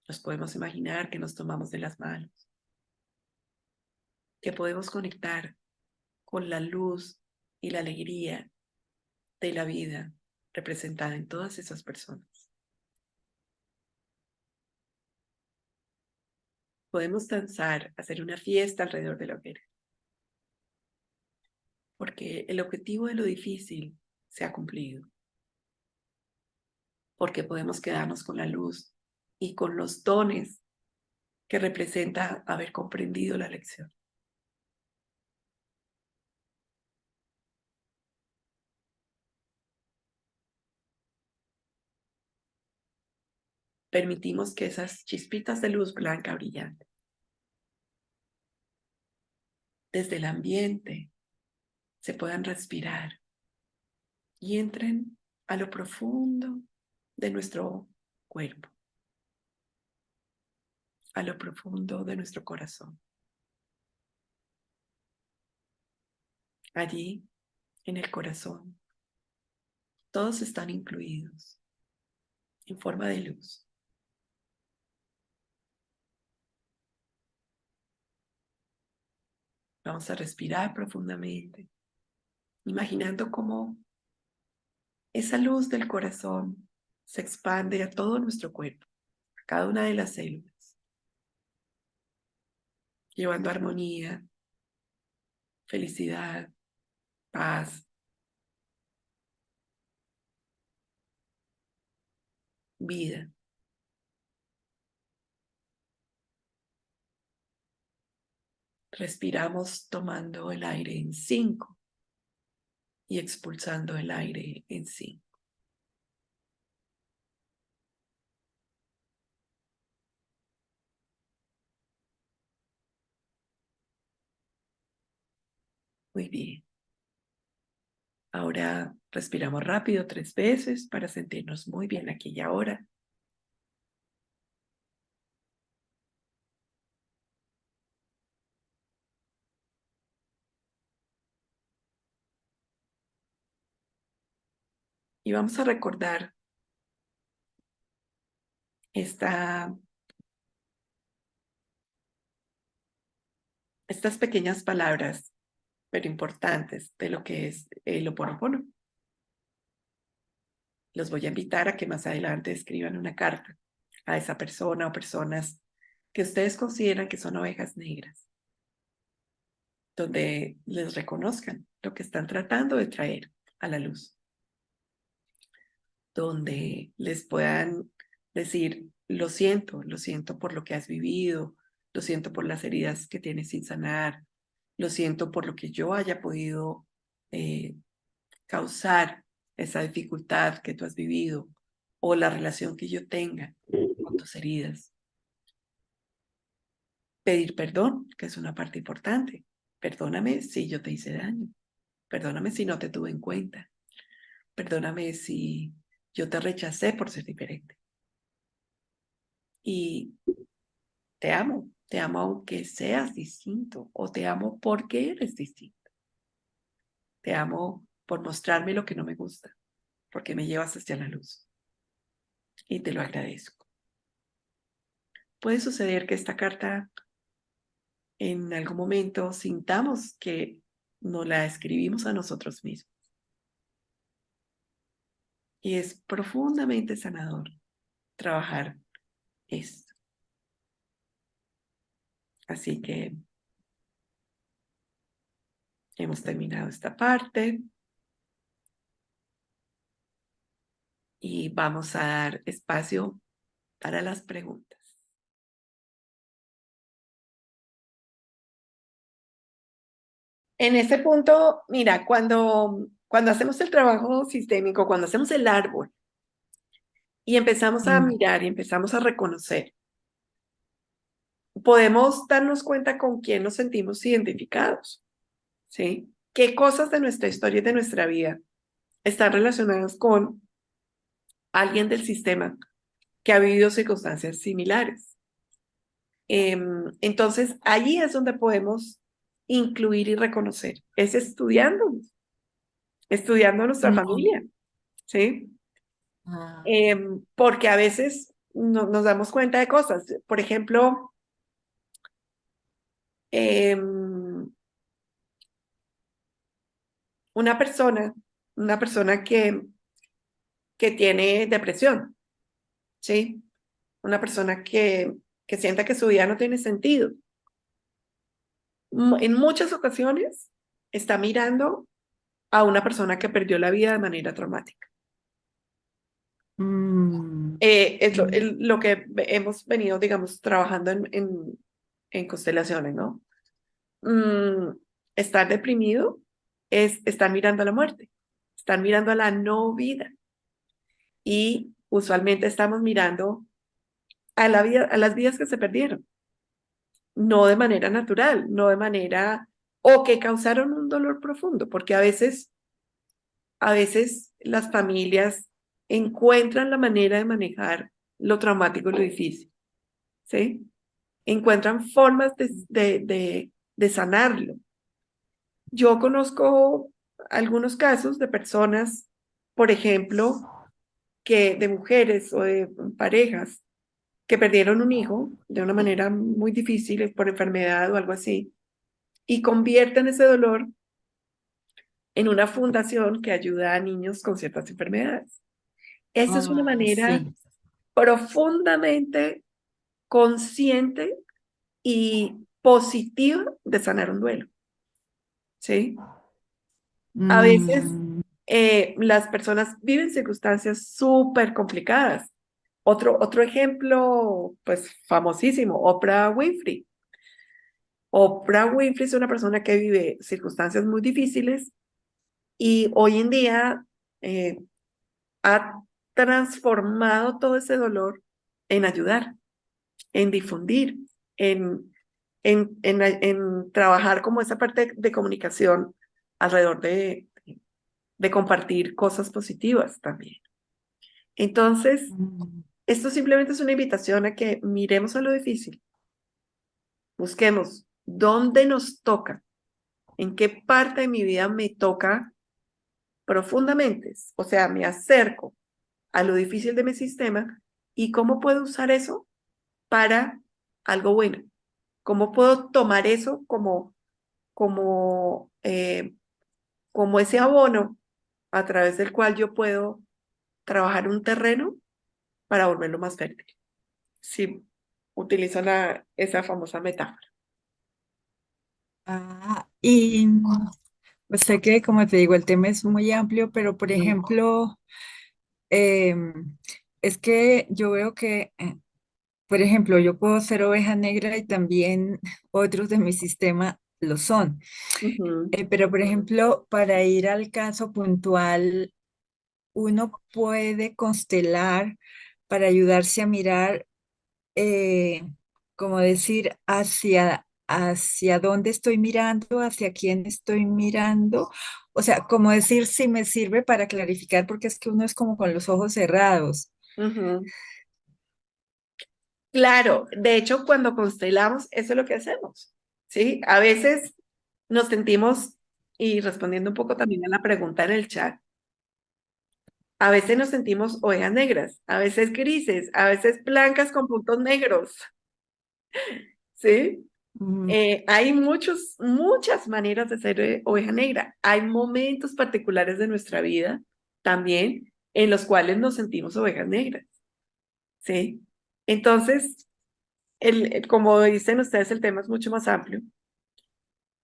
Nos podemos imaginar que nos tomamos de las manos, que podemos conectar con la luz y la alegría de la vida representada en todas esas personas. Podemos danzar, hacer una fiesta alrededor de la hoguera, porque el objetivo de lo difícil se ha cumplido, porque podemos quedarnos con la luz y con los dones que representa haber comprendido la lección. Permitimos que esas chispitas de luz blanca brillante desde el ambiente se puedan respirar y entren a lo profundo de nuestro cuerpo, a lo profundo de nuestro corazón. Allí, en el corazón, todos están incluidos en forma de luz. Vamos a respirar profundamente, imaginando cómo esa luz del corazón se expande a todo nuestro cuerpo, a cada una de las células, llevando armonía, felicidad, paz, vida. Respiramos tomando el aire en 5 y expulsando el aire en 5. Muy bien. Ahora respiramos rápido 3 veces para sentirnos muy bien aquí y ahora. Y vamos a recordar estas pequeñas palabras, pero importantes, de lo que es el Ho'oponopono. Los voy a invitar a que más adelante escriban una carta a esa persona o personas que ustedes consideran que son ovejas negras, donde les reconozcan lo que están tratando de traer a la luz, donde les puedan decir, lo siento por lo que has vivido, lo siento por las heridas que tienes sin sanar, lo siento por lo que yo haya podido eh, causar esa dificultad que tú has vivido o la relación que yo tenga con tus heridas. Pedir perdón, que es una parte importante. Perdóname si yo te hice daño. Perdóname si no te tuve en cuenta. Perdóname si yo te rechacé por ser diferente. Y te amo aunque seas distinto o te amo porque eres distinto. Te amo por mostrarme lo que no me gusta, porque me llevas hacia la luz y te lo agradezco. Puede suceder que esta carta en algún momento sintamos que nos la escribimos a nosotros mismos. Y es profundamente sanador trabajar esto. Así que hemos terminado esta parte y vamos a dar espacio para las preguntas. En ese punto, mira, cuando hacemos el trabajo sistémico, cuando hacemos el árbol y empezamos a mirar y empezamos a reconocer, podemos darnos cuenta con quién nos sentimos identificados, ¿sí? ¿Qué cosas de nuestra historia y de nuestra vida están relacionadas con alguien del sistema que ha vivido circunstancias similares? Entonces, allí es donde podemos incluir y reconocer, es estudiándonos. estudiando nuestra Mm. familia, ¿sí? Ah, Porque a veces nos damos cuenta de cosas. Por ejemplo, em, una persona, una persona que tiene depresión, ¿sí? Una persona que sienta que su vida no tiene sentido. En muchas ocasiones está mirando a una persona que perdió la vida de manera traumática. mm, Es lo, mm, lo que hemos venido, digamos, trabajando en constelaciones, ¿no? Mm, estar deprimido es estar mirando a la muerte, estar mirando a la no vida. Y usualmente estamos mirando a la vida, a las vidas que se perdieron, no de manera natural, no de manera, o que causaron un dolor profundo, porque a veces las familias encuentran la manera de manejar lo traumático y lo difícil, ¿sí? Encuentran formas de sanarlo. Yo conozco algunos casos de personas, por ejemplo, que de mujeres o de parejas que perdieron un hijo de una manera muy difícil por enfermedad o algo así y convierten ese dolor en una fundación que ayuda a niños con ciertas enfermedades. Esa es una ah, manera sí. profundamente consciente y positiva de sanar un duelo, ¿sí? A veces Mm, las personas viven circunstancias súper complicadas. Otro ejemplo, pues famosísimo, Oprah Winfrey. Oprah Winfrey es una persona que vive circunstancias muy difíciles y hoy en día eh, ha transformado todo ese dolor en ayudar, en difundir, en, en trabajar como esa parte de comunicación alrededor de compartir cosas positivas también. Entonces, mm, esto simplemente es una invitación a que miremos a lo difícil, busquemos dónde nos toca, en qué parte de mi vida me toca profundamente, o sea, me acerco a lo difícil de mi sistema y cómo puedo usar eso para algo bueno, cómo puedo tomar eso como como ese abono a través del cual yo puedo trabajar un terreno para volverlo más fértil. Sí, utilizo esa famosa metáfora. y pues sé que, como te digo, el tema es muy amplio, pero por ejemplo, em, es que yo veo que, por ejemplo, yo puedo ser oveja negra y también otros de mi sistema lo son. Ujú, Pero, por ejemplo, para ir al caso puntual, uno puede constelar para ayudarse a mirar, eh, como decir, hacia dónde estoy mirando, hacia quién estoy mirando. O sea, como decir, si me sirve para clarificar, porque es que uno es como con los ojos cerrados. ujú. Claro, de hecho, cuando constelamos, eso es lo que hacemos, ¿sí? A veces nos sentimos, y respondiendo un poco también a la pregunta en el chat, a veces nos sentimos ovejas negras, a veces grises, a veces blancas con puntos negros, ¿sí? Mm, Hay muchas maneras de ser oveja negra. Hay momentos particulares de nuestra vida también en los cuales nos sentimos ovejas negras, ¿sí? Entonces, como dicen ustedes, el tema es mucho más amplio,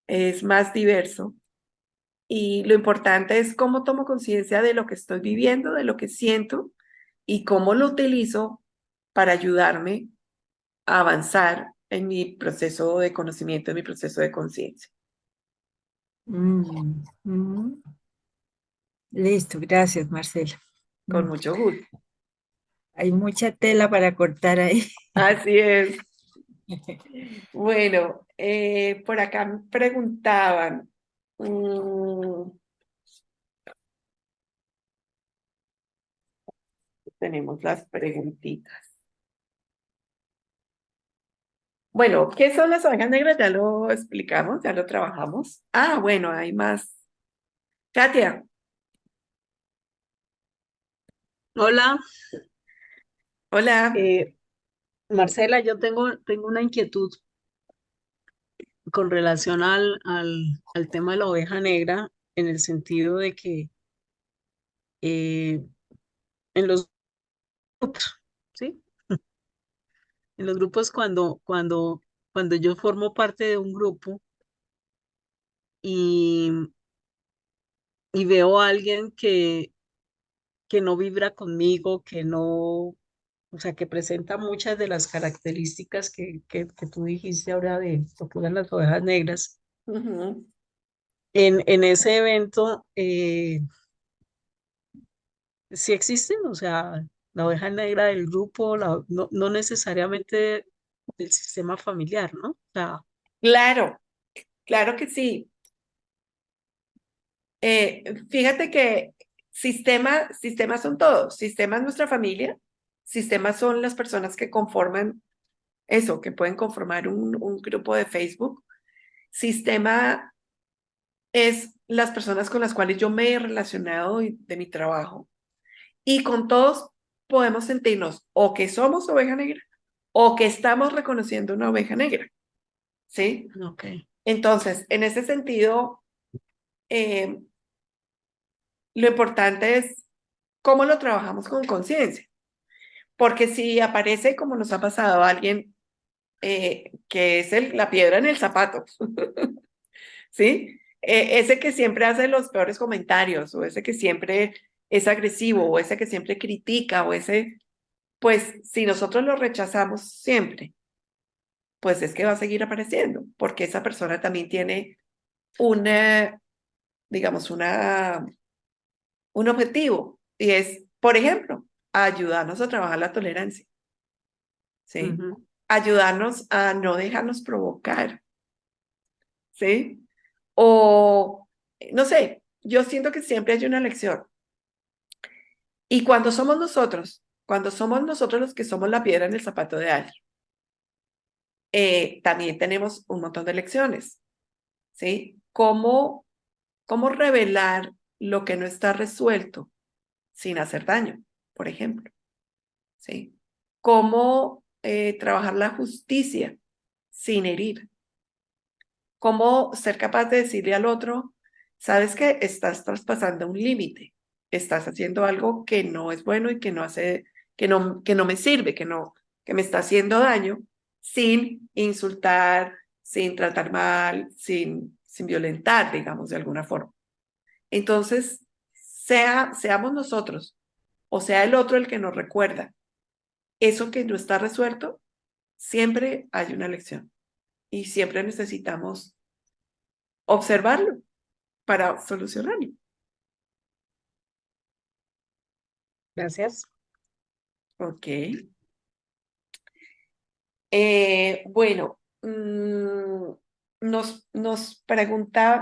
es más diverso y lo importante es cómo tomo conciencia de lo que estoy viviendo, de lo que siento y cómo lo utilizo para ayudarme a avanzar en mi proceso de conocimiento, en mi proceso de conciencia. mm, mm. Listo, gracias, Marcela. Con Mm, mucho gusto. hay mucha tela para cortar ahí. Así es. Bueno, por acá me preguntaban, mm, tenemos las preguntitas. Bueno, ¿qué son las ovejas negras? Ya lo explicamos, ya lo trabajamos. Ah, bueno, hay más. Katia, Hola, Hola. eh, Marcela, yo tengo una inquietud con relación al tema de la oveja negra, en el sentido de que eh, en los grupos, ¿sí? En los grupos cuando yo formo parte de un grupo y, y veo a alguien que no vibra conmigo, que no, o sea, que presenta muchas de las características que tú dijiste ahora de lo que eran las ovejas negras. Ujú. En ese evento sí existen, o sea, la oveja negra del grupo, no necesariamente del sistema familiar, ¿no? O sea, Claro, claro que sí. Fíjate que sistemas son todos. Sistema es nuestra familia. Sistemas son las personas que conforman eso, que pueden conformar un grupo de Facebook. Sistema es las personas con las cuales yo me he relacionado de mi trabajo. Y con todos podemos sentirnos o que somos oveja negra o que estamos reconociendo una oveja negra, ¿sí? ok. Entonces, en ese sentido, eh, lo importante es cómo lo trabajamos con conciencia, porque si aparece, como nos ha pasado, alguien que es la piedra en el zapato, ¿sí? Ese que siempre hace los peores comentarios, o ese que siempre es agresivo, o ese que siempre critica, o ese, pues si nosotros lo rechazamos siempre, pues es que va a seguir apareciendo, porque esa persona también tiene una, digamos, un objetivo, y es, por ejemplo, ayudarnos a trabajar la tolerancia, ¿sí? Ujú. Ayudarnos a no dejarnos provocar, ¿sí? O, no sé, yo siento que siempre hay una lección. Y cuando somos nosotros los que somos la piedra en el zapato de alguien, también tenemos un montón de lecciones, ¿sí? Cómo revelar lo que no está resuelto sin hacer daño, por ejemplo, ¿sí? Cómo trabajar la justicia sin herir. Cómo ser capaz de decirle al otro, sabes que estás traspasando un límite, estás haciendo algo que no es bueno y que no hace, que no me sirve, que me está haciendo daño, sin insultar, sin tratar mal, sin violentar, digamos, de alguna forma. Entonces, seamos nosotros o sea el otro el que nos recuerda eso que no está resuelto, siempre hay una lección y siempre necesitamos observarlo para solucionarlo. Gracias. Ok. Bueno,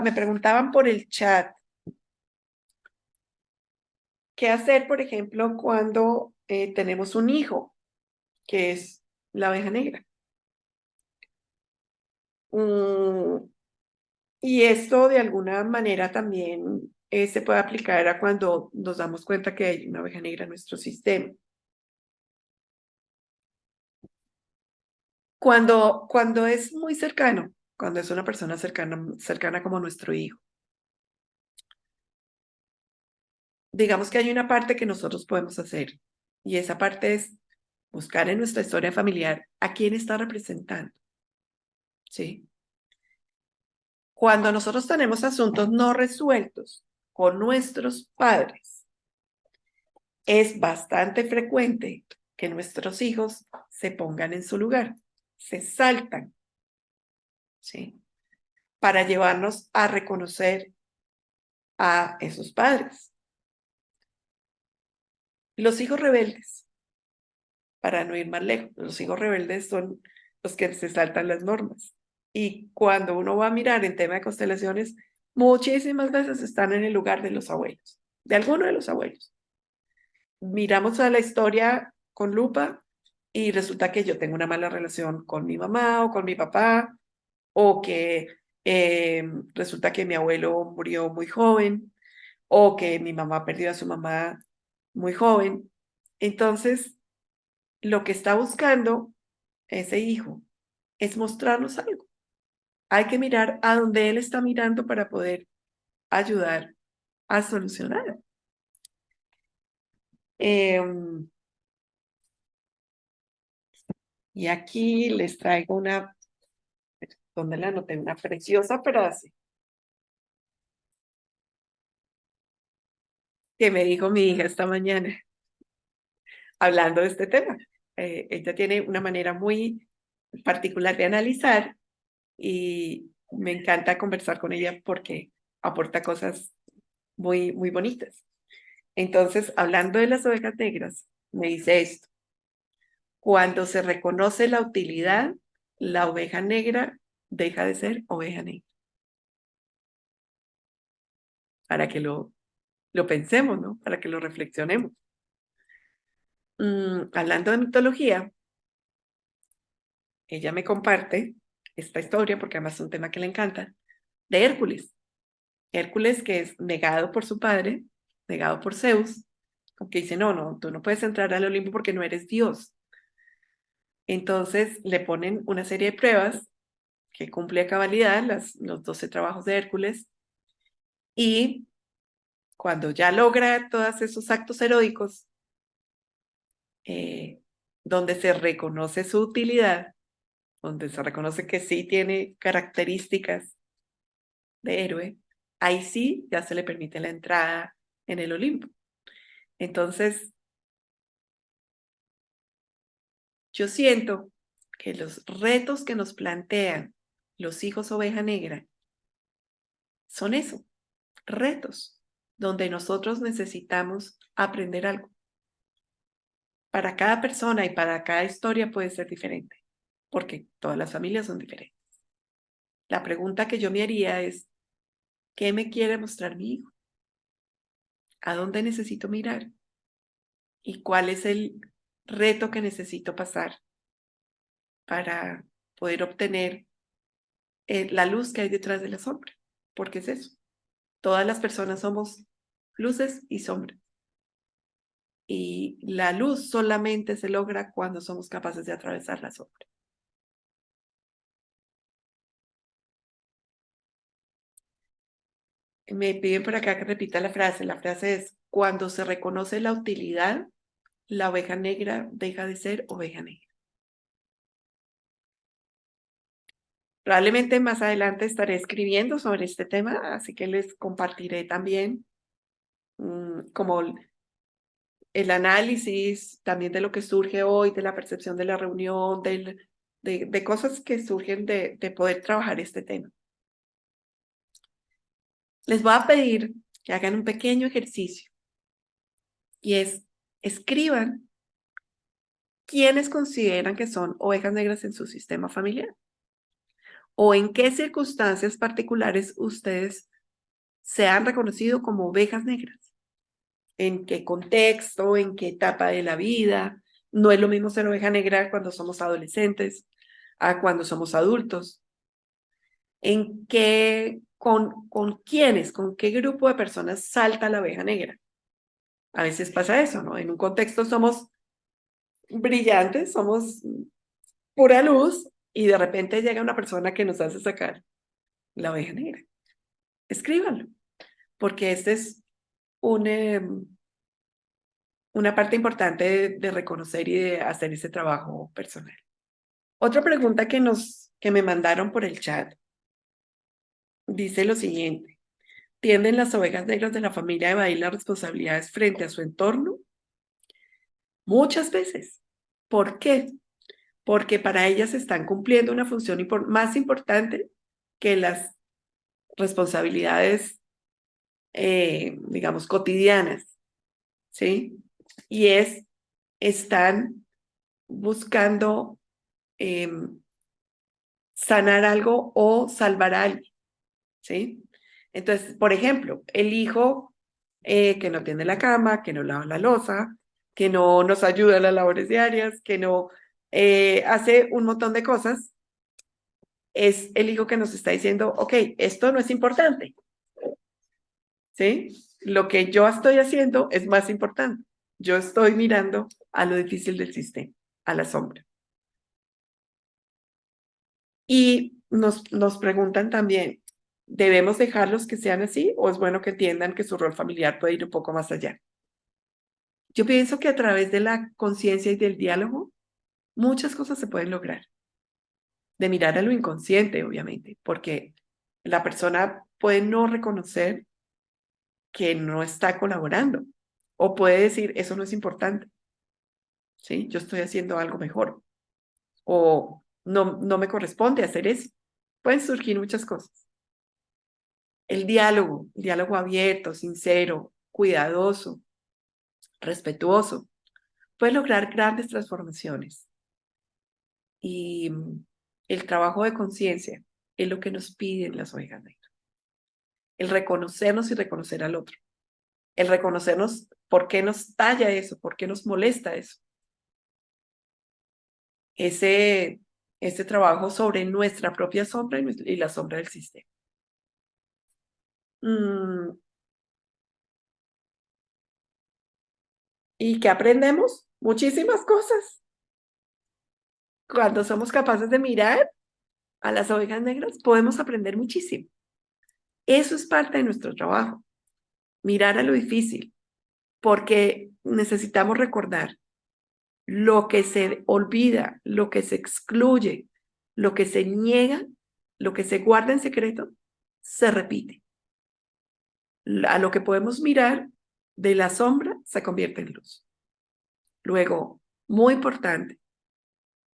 me preguntaban por el chat, ¿qué hacer, por ejemplo, cuando tenemos un hijo, que es la oveja negra? Mm, y esto de alguna manera también se puede aplicar a cuando nos damos cuenta que hay una oveja negra en nuestro sistema. Cuando es muy cercano, cuando es una persona cercana como nuestro hijo, digamos que hay una parte que nosotros podemos hacer y esa parte es buscar en nuestra historia familiar a quién está representando, ¿sí? Cuando nosotros tenemos asuntos no resueltos con nuestros padres, es bastante frecuente que nuestros hijos se pongan en su lugar, se saltan, ¿sí? Para llevarnos a reconocer a esos padres. Los hijos rebeldes, para no ir más lejos, los hijos rebeldes son los que se saltan las normas. Y cuando uno va a mirar en tema de constelaciones, muchísimas veces están en el lugar de los abuelos, de alguno de los abuelos. Miramos a la historia con lupa y resulta que yo tengo una mala relación con mi mamá o con mi papá, o que resulta que mi abuelo murió muy joven, o que mi mamá perdió a su mamá muy joven. Entonces, lo que está buscando ese hijo es mostrarnos algo. Hay que mirar a donde él está mirando para poder ayudar a solucionar. Em, y aquí les traigo donde la anoté, una preciosa frase que me dijo mi hija esta mañana, hablando de este tema. Ella tiene una manera muy particular de analizar y me encanta conversar con ella porque aporta cosas muy, muy bonitas. Entonces, hablando de las ovejas negras, me dice esto: cuando se reconoce la utilidad, la oveja negra deja de ser oveja negra. Para que lo pensemos, ¿no? Para que lo reflexionemos. Hablando de mitología, ella me comparte esta historia, porque además es un tema que le encanta, de Hércules. Hércules, que es negado por su padre, negado por Zeus, que dice, no, no, tú no puedes entrar al Olimpo porque no eres Dios. Entonces le ponen una serie de pruebas que cumple a cabalidad, los 12 trabajos de Hércules, y cuando ya logra todos esos actos heroicos, donde se reconoce su utilidad, donde se reconoce que sí tiene características de héroe, ahí sí ya se le permite la entrada en el Olimpo. Entonces, yo siento que los retos que nos plantean los hijos oveja negra son eso, retos, donde nosotros necesitamos aprender algo. Para cada persona y para cada historia puede ser diferente, porque todas las familias son diferentes. La pregunta que yo me haría es, ¿qué me quiere mostrar mi hijo? ¿A dónde necesito mirar? ¿Y cuál es el reto que necesito pasar para poder obtener la luz que hay detrás de la sombra? Porque es eso. Todas las personas somos luces y sombras. Y la luz solamente se logra cuando somos capaces de atravesar la sombra. Me piden por acá que repita la frase. La frase es, cuando se reconoce la utilidad, la oveja negra deja de ser oveja negra. Probablemente más adelante estaré escribiendo sobre este tema, así que les compartiré también como el análisis también de lo que surge hoy, de la percepción de la reunión, de cosas que surgen de poder trabajar este tema. Les voy a pedir que hagan un pequeño ejercicio y es, escriban quiénes consideran que son ovejas negras en su sistema familiar o en qué circunstancias particulares ustedes se han reconocido como ovejas negras. ¿En qué contexto? ¿En qué etapa de la vida? No es lo mismo ser oveja negra cuando somos adolescentes a cuando somos adultos. ¿En qué, con quiénes, con qué grupo de personas salta la oveja negra? A veces pasa eso, ¿no? En un contexto somos brillantes, somos pura luz y de repente llega una persona que nos hace sacar la oveja negra. Escríbanlo, porque este es un, una parte importante de reconocer y de hacer ese trabajo personal. Otra pregunta que me mandaron por el chat dice lo siguiente: ¿tienden las ovejas negras de la familia a evadir las responsabilidades frente a su entorno? Muchas veces. ¿Por qué? Porque para ellas están cumpliendo una función más importante que las responsabilidades, digamos, cotidianas, ¿sí? Y están buscando sanar algo o salvar a alguien, ¿sí? Entonces, por ejemplo, el hijo que no tiende la cama, que no lava la loza, que no nos ayuda en las labores diarias, que no hace un montón de cosas, es el hijo que nos está diciendo, ok, esto no es importante, ¿sí? Lo que yo estoy haciendo es más importante. Yo estoy mirando a lo difícil del sistema, a la sombra. Y nos preguntan también, ¿debemos dejarlos que sean así o es bueno que entiendan que su rol familiar puede ir un poco más allá? Yo pienso que a través de la conciencia y del diálogo, muchas cosas se pueden lograr. De mirar a lo inconsciente, obviamente, porque la persona puede no reconocer que no está colaborando o puede decir, eso no es importante, ¿sí? Yo estoy haciendo algo mejor o no me corresponde hacer eso. Pueden surgir muchas cosas. El diálogo abierto, sincero, cuidadoso, respetuoso, puede lograr grandes transformaciones. Y el trabajo de conciencia es lo que nos piden las ovejas negras. El reconocernos y reconocer al otro. El reconocernos por qué nos talla eso, por qué nos molesta eso. Ese trabajo sobre nuestra propia sombra y la sombra del sistema. ¿Y qué aprendemos? Muchísimas cosas. Cuando somos capaces de mirar a las ovejas negras, podemos aprender muchísimo. Eso es parte de nuestro trabajo. Mirar a lo difícil, porque necesitamos recordar lo que se olvida, lo que se excluye, lo que se niega, lo que se guarda en secreto, se repite. A lo que podemos mirar de la sombra se convierte en luz. Luego, muy importante,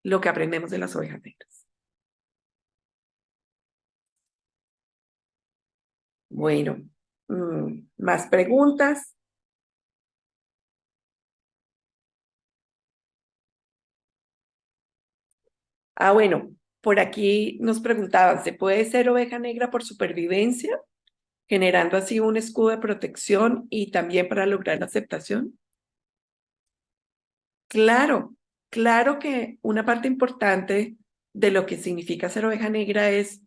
lo que aprendemos de las ovejas negras. Bueno, más preguntas. Bueno, por aquí nos preguntaban, ¿se puede ser oveja negra por supervivencia, generando así un escudo de protección y también para lograr la aceptación? Claro, claro que una parte importante de lo que significa ser oveja negra es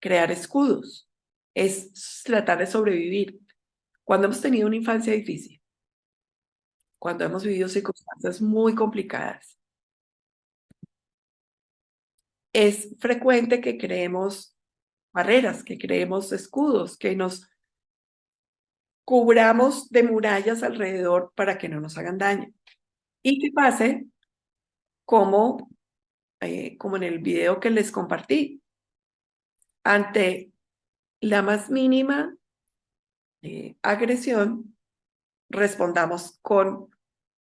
crear escudos, es tratar de sobrevivir. Cuando hemos tenido una infancia difícil, cuando hemos vivido circunstancias muy complicadas, es frecuente que creemos barreras, que creemos escudos, que nos cubramos de murallas alrededor para que no nos hagan daño. Y que pase como, como en el video que les compartí, ante la más mínima agresión, respondamos con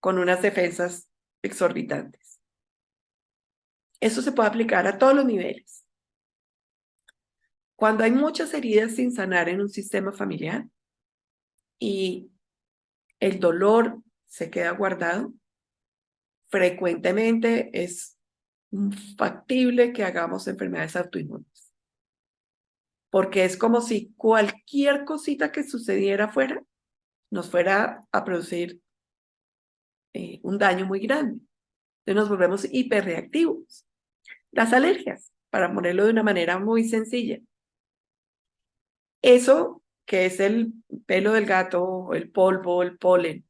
unas defensas exorbitantes. Eso se puede aplicar a todos los niveles. Cuando hay muchas heridas sin sanar en un sistema familiar y el dolor se queda guardado, frecuentemente es factible que hagamos enfermedades autoinmunes. Porque es como si cualquier cosita que sucediera afuera nos fuera a producir un daño muy grande. Entonces nos volvemos hiperreactivos. Las alergias, para ponerlo de una manera muy sencilla. Eso que es el pelo del gato, el polvo, el polen,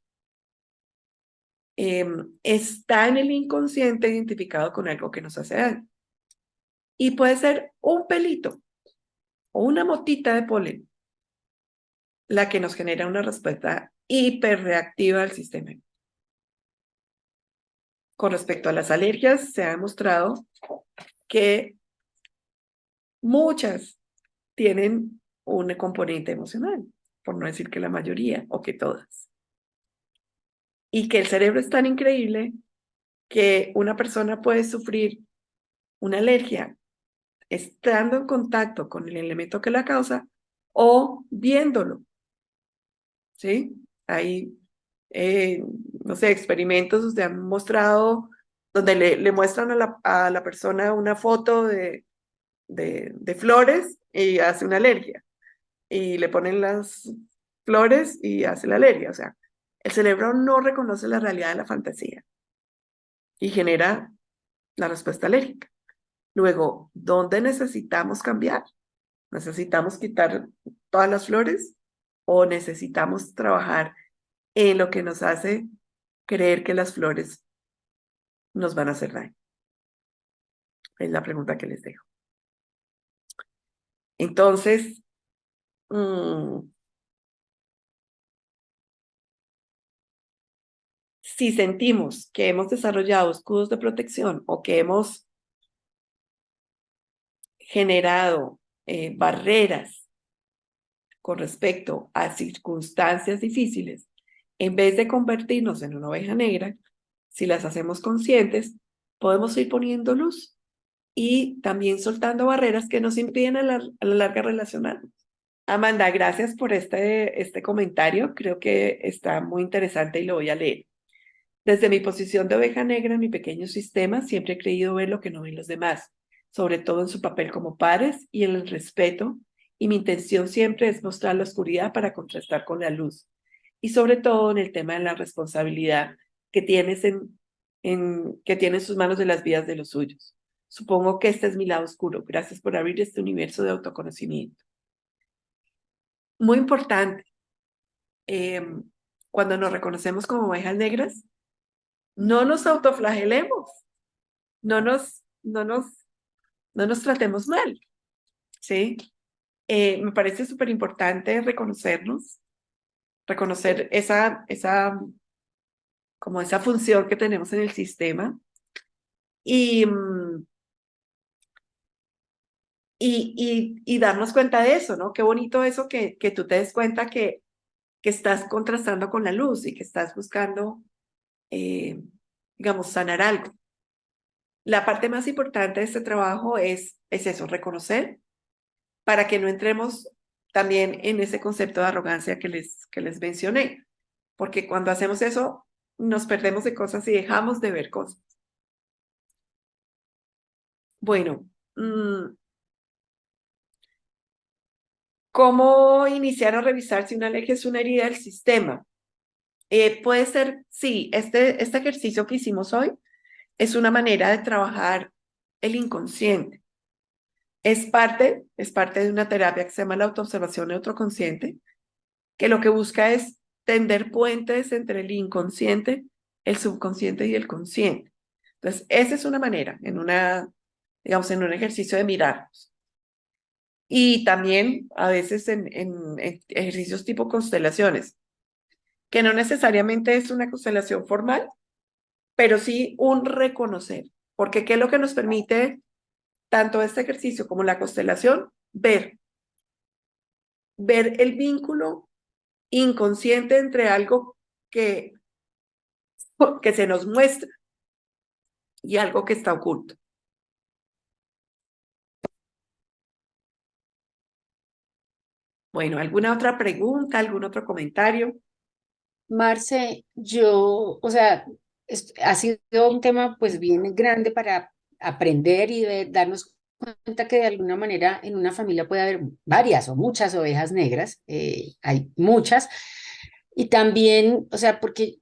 está en el inconsciente identificado con algo que nos hace daño. Y puede ser un pelito o una motita de polen la que nos genera una respuesta hiperreactiva al sistema. Con respecto a las alergias, se ha demostrado que muchas tienen un componente emocional, por no decir que la mayoría o que todas. Y que el cerebro es tan increíble que una persona puede sufrir una alergia estando en contacto con el elemento que la causa o viéndolo. ¿Sí? Hay, no sé, experimentos donde han mostrado, donde le muestran a la persona una foto de flores y hace una alergia. Y le ponen las flores y hace la alergia. O sea, el cerebro no reconoce la realidad de la fantasía y genera la respuesta alérgica. Luego, ¿dónde necesitamos cambiar? ¿Necesitamos quitar todas las flores o necesitamos trabajar en lo que nos hace creer que las flores nos van a hacer daño? Es la pregunta que les dejo. Entonces, si sentimos que hemos desarrollado escudos de protección o que hemos generado barreras con respecto a circunstancias difíciles, en vez de convertirnos en una oveja negra, si las hacemos conscientes, podemos ir poniendo luz y también soltando barreras que nos impiden a la larga relacionarnos. Amanda, gracias por este comentario. Creo que está muy interesante y lo voy a leer. Desde mi posición de oveja negra en mi pequeño sistema, siempre he creído ver lo que no ven los demás, sobre todo en su papel como padres y en el respeto, y mi intención siempre es mostrar la oscuridad para contrastar con la luz, y sobre todo en el tema de la responsabilidad que tienes que tiene en sus manos de las vidas de los suyos. Supongo que este es mi lado oscuro. Gracias por abrir este universo de autoconocimiento. Muy importante, cuando nos reconocemos como ovejas negras, no nos autoflagelemos, no nos tratemos mal, ¿sí? Me parece súper importante reconocernos, reconocer como esa función que tenemos en el sistema y, y darnos cuenta de eso, ¿no? Qué bonito eso que tú te des cuenta que estás contrastando con la luz y que estás buscando, digamos, sanar algo. La parte más importante de este trabajo es eso, reconocer, para que no entremos también en ese concepto de arrogancia que les mencioné, porque cuando hacemos eso, nos perdemos de cosas y dejamos de ver cosas. Bueno, ¿cómo iniciar a revisar si una leche es una herida del sistema? Puede ser, sí, este ejercicio que hicimos hoy es una manera de trabajar el inconsciente. Es parte de una terapia que se llama la autoobservación neutroconsciente, que lo que busca es tender puentes entre el inconsciente, el subconsciente y el consciente. Entonces, esa es una manera, digamos, en un ejercicio de mirarnos. Y también a veces en ejercicios tipo constelaciones, que no necesariamente es una constelación formal, pero sí un reconocer. Porque ¿qué es lo que nos permite tanto este ejercicio como la constelación? Ver el vínculo inconsciente entre algo que se nos muestra y algo que está oculto. Bueno, ¿alguna otra pregunta, algún otro comentario? Marce, yo, o sea, ha sido un tema pues bien grande para aprender y darnos cuenta que de alguna manera en una familia puede haber varias o muchas ovejas negras, hay muchas, y también, o sea, porque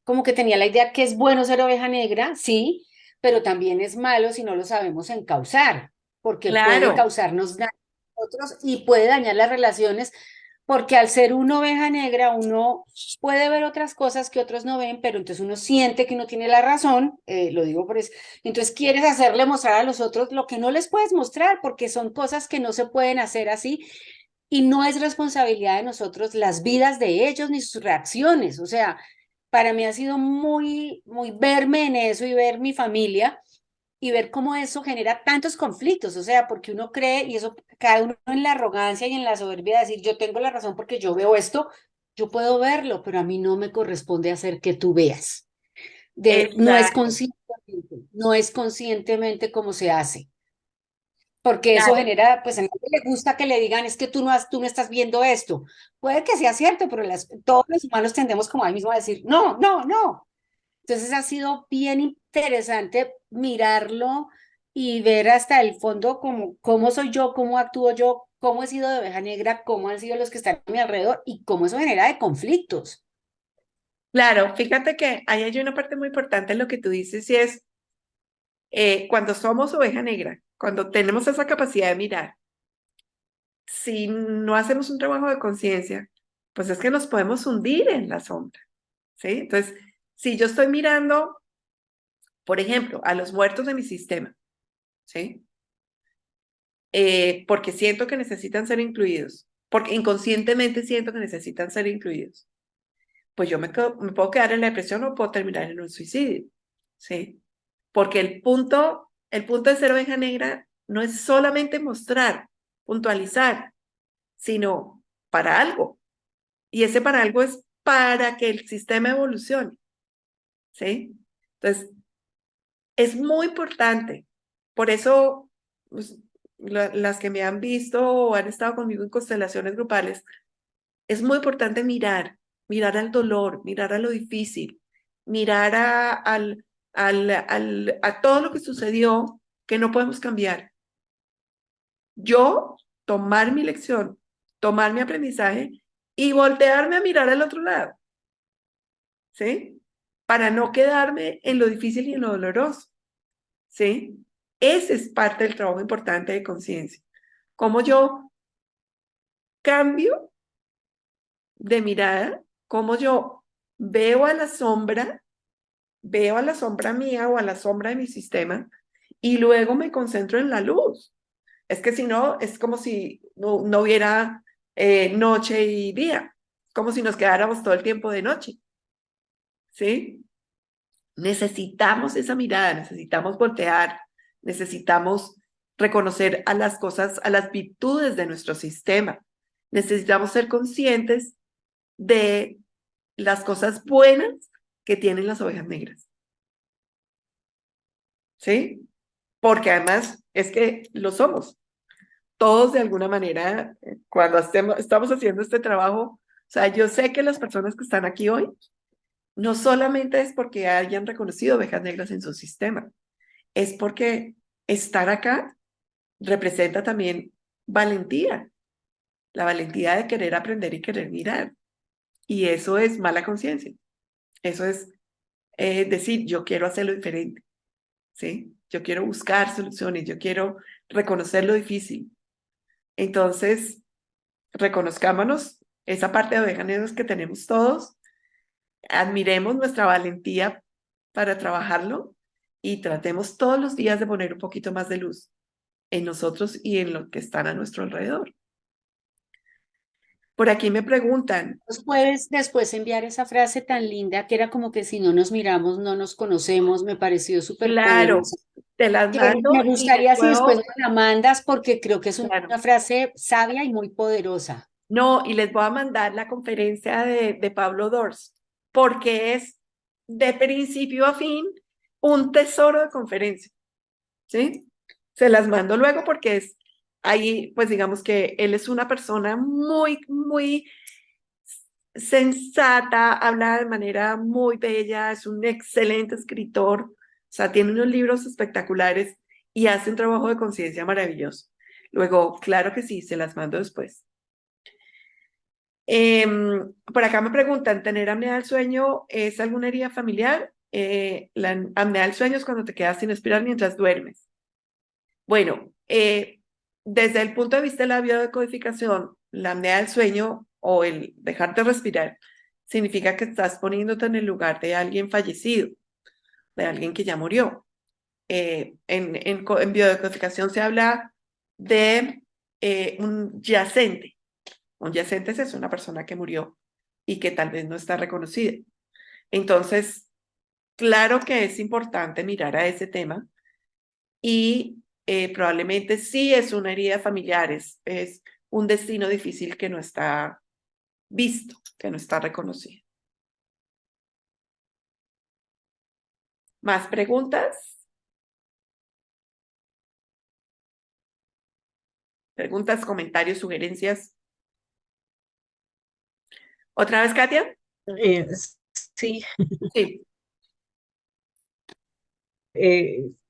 como que tenía la idea que es bueno ser oveja negra, sí, pero también es malo si no lo sabemos encauzar, porque puede Claro, causarnos daño a otros y puede dañar las relaciones porque al ser una oveja negra, uno puede ver otras cosas que otros no ven, pero entonces uno siente que uno tiene la razón, lo digo por eso. Entonces quieres hacerle mostrar a los otros lo que no les puedes mostrar, porque son cosas que no se pueden hacer así y no es responsabilidad de nosotros las vidas de ellos ni sus reacciones. O sea, para mí ha sido muy, muy verme en eso y ver mi familia y ver cómo eso genera tantos conflictos, o sea, porque uno cree, y eso cae uno en la arrogancia y en la soberbia de decir, yo tengo la razón porque yo veo esto, yo puedo verlo, pero a mí no me corresponde hacer que tú veas. No es exacto, conscientemente, no es conscientemente como se hace, porque eso claro. genera, pues a nadie le gusta que le digan, es que tú no estás viendo esto. Puede que sea cierto, pero todos los humanos tendemos como ahí mismo a decir, no, no, no. Entonces ha sido bien interesante mirarlo y ver hasta el fondo cómo soy yo, cómo actúo yo, cómo he sido de oveja negra, cómo han sido los que están a mi alrededor y cómo eso genera de conflictos. Claro, fíjate que ahí hay una parte muy importante en lo que tú dices y es cuando somos oveja negra, cuando tenemos esa capacidad de mirar, si no hacemos un trabajo de conciencia, pues es que nos podemos hundir en la sombra. ¿sí? Entonces, si yo estoy mirando, por ejemplo, a los muertos de mi sistema, ¿sí? Porque siento que necesitan ser incluidos, porque inconscientemente siento que necesitan ser incluidos, pues yo me puedo quedar en la depresión o puedo terminar en un suicidio, ¿sí? Porque el punto de ser oveja negra no es solamente mostrar, puntualizar, sino para algo. Y ese para algo es para que el sistema evolucione, ¿sí? Entonces, es muy importante. Por eso, pues, las que me han visto o han estado conmigo en constelaciones grupales, es muy importante mirar al dolor, mirar a lo difícil, mirar a todo lo que sucedió que no podemos cambiar. Yo tomar mi lección, tomar mi aprendizaje y voltearme a mirar al otro lado, ¿sí? Para no quedarme en lo difícil y en lo doloroso, ¿sí? Ese es parte del trabajo importante de conciencia. Cómo yo cambio de mirada, cómo yo veo a la sombra, veo a la sombra mía o a la sombra de mi sistema y luego me concentro en la luz. Es que si no, es como si no hubiera noche y día, como si nos quedáramos todo el tiempo de noche, ¿sí? Necesitamos esa mirada, necesitamos voltear, necesitamos reconocer a las cosas, a las virtudes de nuestro sistema. Necesitamos ser conscientes de las cosas buenas que tienen las ovejas negras, ¿sí? Porque además es que lo somos. Todos de alguna manera, cuando estamos haciendo este trabajo, o sea, yo sé que las personas que están aquí hoy, no solamente es porque hayan reconocido ovejas negras en su sistema, es porque estar acá representa también valentía, la valentía de querer aprender y querer mirar. Y eso es mala conciencia. Eso es decir, yo quiero hacerlo diferente, ¿sí? Yo quiero buscar soluciones, yo quiero reconocer lo difícil. Entonces, reconozcámonos esa parte de ovejas negras que tenemos todos, admiremos nuestra valentía para trabajarlo y tratemos todos los días de poner un poquito más de luz en nosotros y en lo que están a nuestro alrededor. Por aquí me preguntan, ¿Nos puedes después enviar esa frase tan linda que era como que si no nos miramos, no nos conocemos? Me pareció súper claro, poderosa. te las Que mando me y les gustaría si después puedo, me la mandas porque creo que es claro, una frase sabia y muy poderosa. no, y les voy a mandar la conferencia de Pablo Dors, porque es de principio a fin un tesoro de conferencia, ¿sí? Se las mando luego porque es ahí, pues digamos que él es una persona muy, muy sensata, habla de manera muy bella, es un excelente escritor, o sea, tiene unos libros espectaculares y hace un trabajo de conciencia maravilloso. Luego, claro que sí, se las mando después. Por acá me preguntan, ¿tener apnea del sueño es alguna herida familiar? La apnea del sueño es cuando te quedas sin respirar mientras duermes. Bueno, desde el punto de vista de la biodecodificación, la apnea del sueño o el dejarte respirar significa que estás poniéndote en el lugar de alguien fallecido, de alguien que ya murió. En biodecodificación se habla de un yacente. Un yacente es eso, una persona que murió y que tal vez no está reconocida. Entonces, claro que es importante mirar a ese tema y probablemente sí es una herida familiar, es un destino difícil que no está visto, que no está reconocido. ¿Más preguntas? ¿Preguntas, comentarios, sugerencias? ¿Otra vez, Katia? Eh, sí, Sí.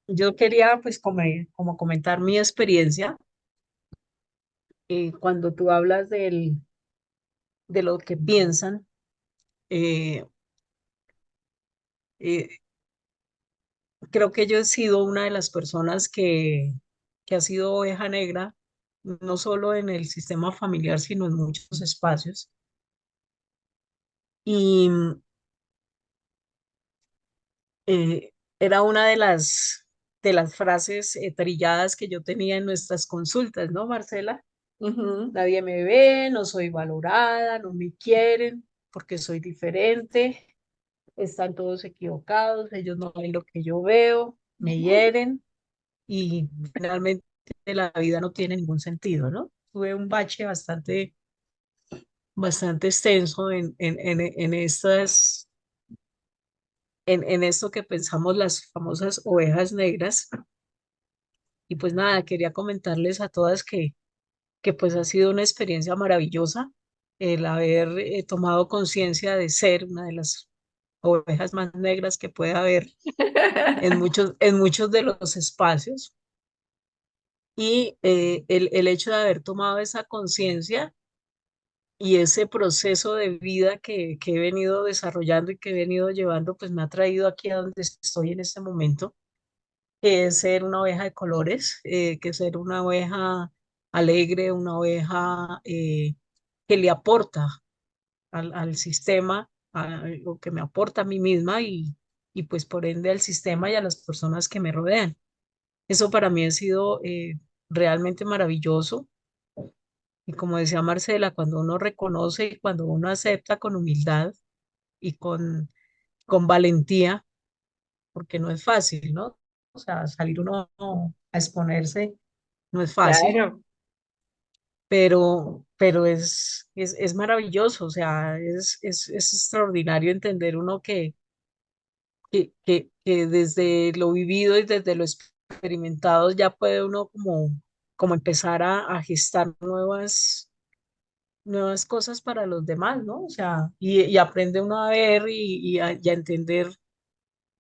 yo quería pues como comentar mi experiencia cuando tú hablas de lo que piensan. eh, eh, Creo que yo he sido una de las personas que ha sido oveja negra, no solo en el sistema familiar, sino en muchos espacios. Y era una de las frases trilladas que yo tenía en nuestras consultas, ¿no, Marcela? Ujú. Nadie me ve, no soy valorada, no me quieren porque soy diferente, están todos equivocados, ellos no ven lo que yo veo, me hieren y finalmente la vida no tiene ningún sentido, ¿no? Tuve un bache bastante extenso en esto que pensamos las famosas ovejas negras. Y pues nada, quería comentarles a todas que pues ha sido una experiencia maravillosa el haber tomado conciencia de ser una de las ovejas más negras que puede haber en muchos de los espacios. Y el hecho de haber tomado esa conciencia y ese proceso de vida que he venido desarrollando y que he venido llevando, pues me ha traído aquí a donde estoy en este momento, que es ser una oveja de colores, que es ser una oveja alegre, una oveja que le aporta al sistema, lo que me aporta a mí misma y pues por ende al sistema y a las personas que me rodean. Eso para mí ha sido realmente maravilloso. Y como decía Marcela, cuando uno reconoce y cuando uno acepta con humildad y con valentía, porque no es fácil, ¿no? O sea, salir uno a exponerse no es fácil, Claro. pero es maravilloso, o sea, es extraordinario entender uno que desde lo vivido y desde lo experimentado ya puede uno como empezar a gestar nuevas cosas para los demás, ¿no? O sea, y aprende uno a ver y a entender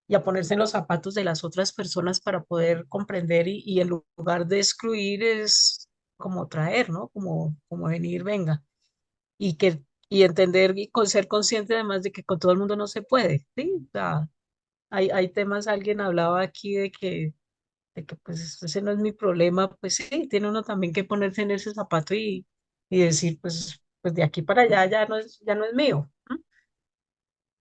y a ponerse en los zapatos de las otras personas para poder comprender y en lugar de excluir es como traer, ¿no? Como venir, venga. Y entender y ser consciente además de que con todo el mundo no se puede, ¿sí? O sea, hay temas, alguien hablaba aquí de que pues ese no es mi problema, pues sí, tiene uno también que ponerse en ese zapato y decir, pues de aquí para allá ya no es mío. ¿No?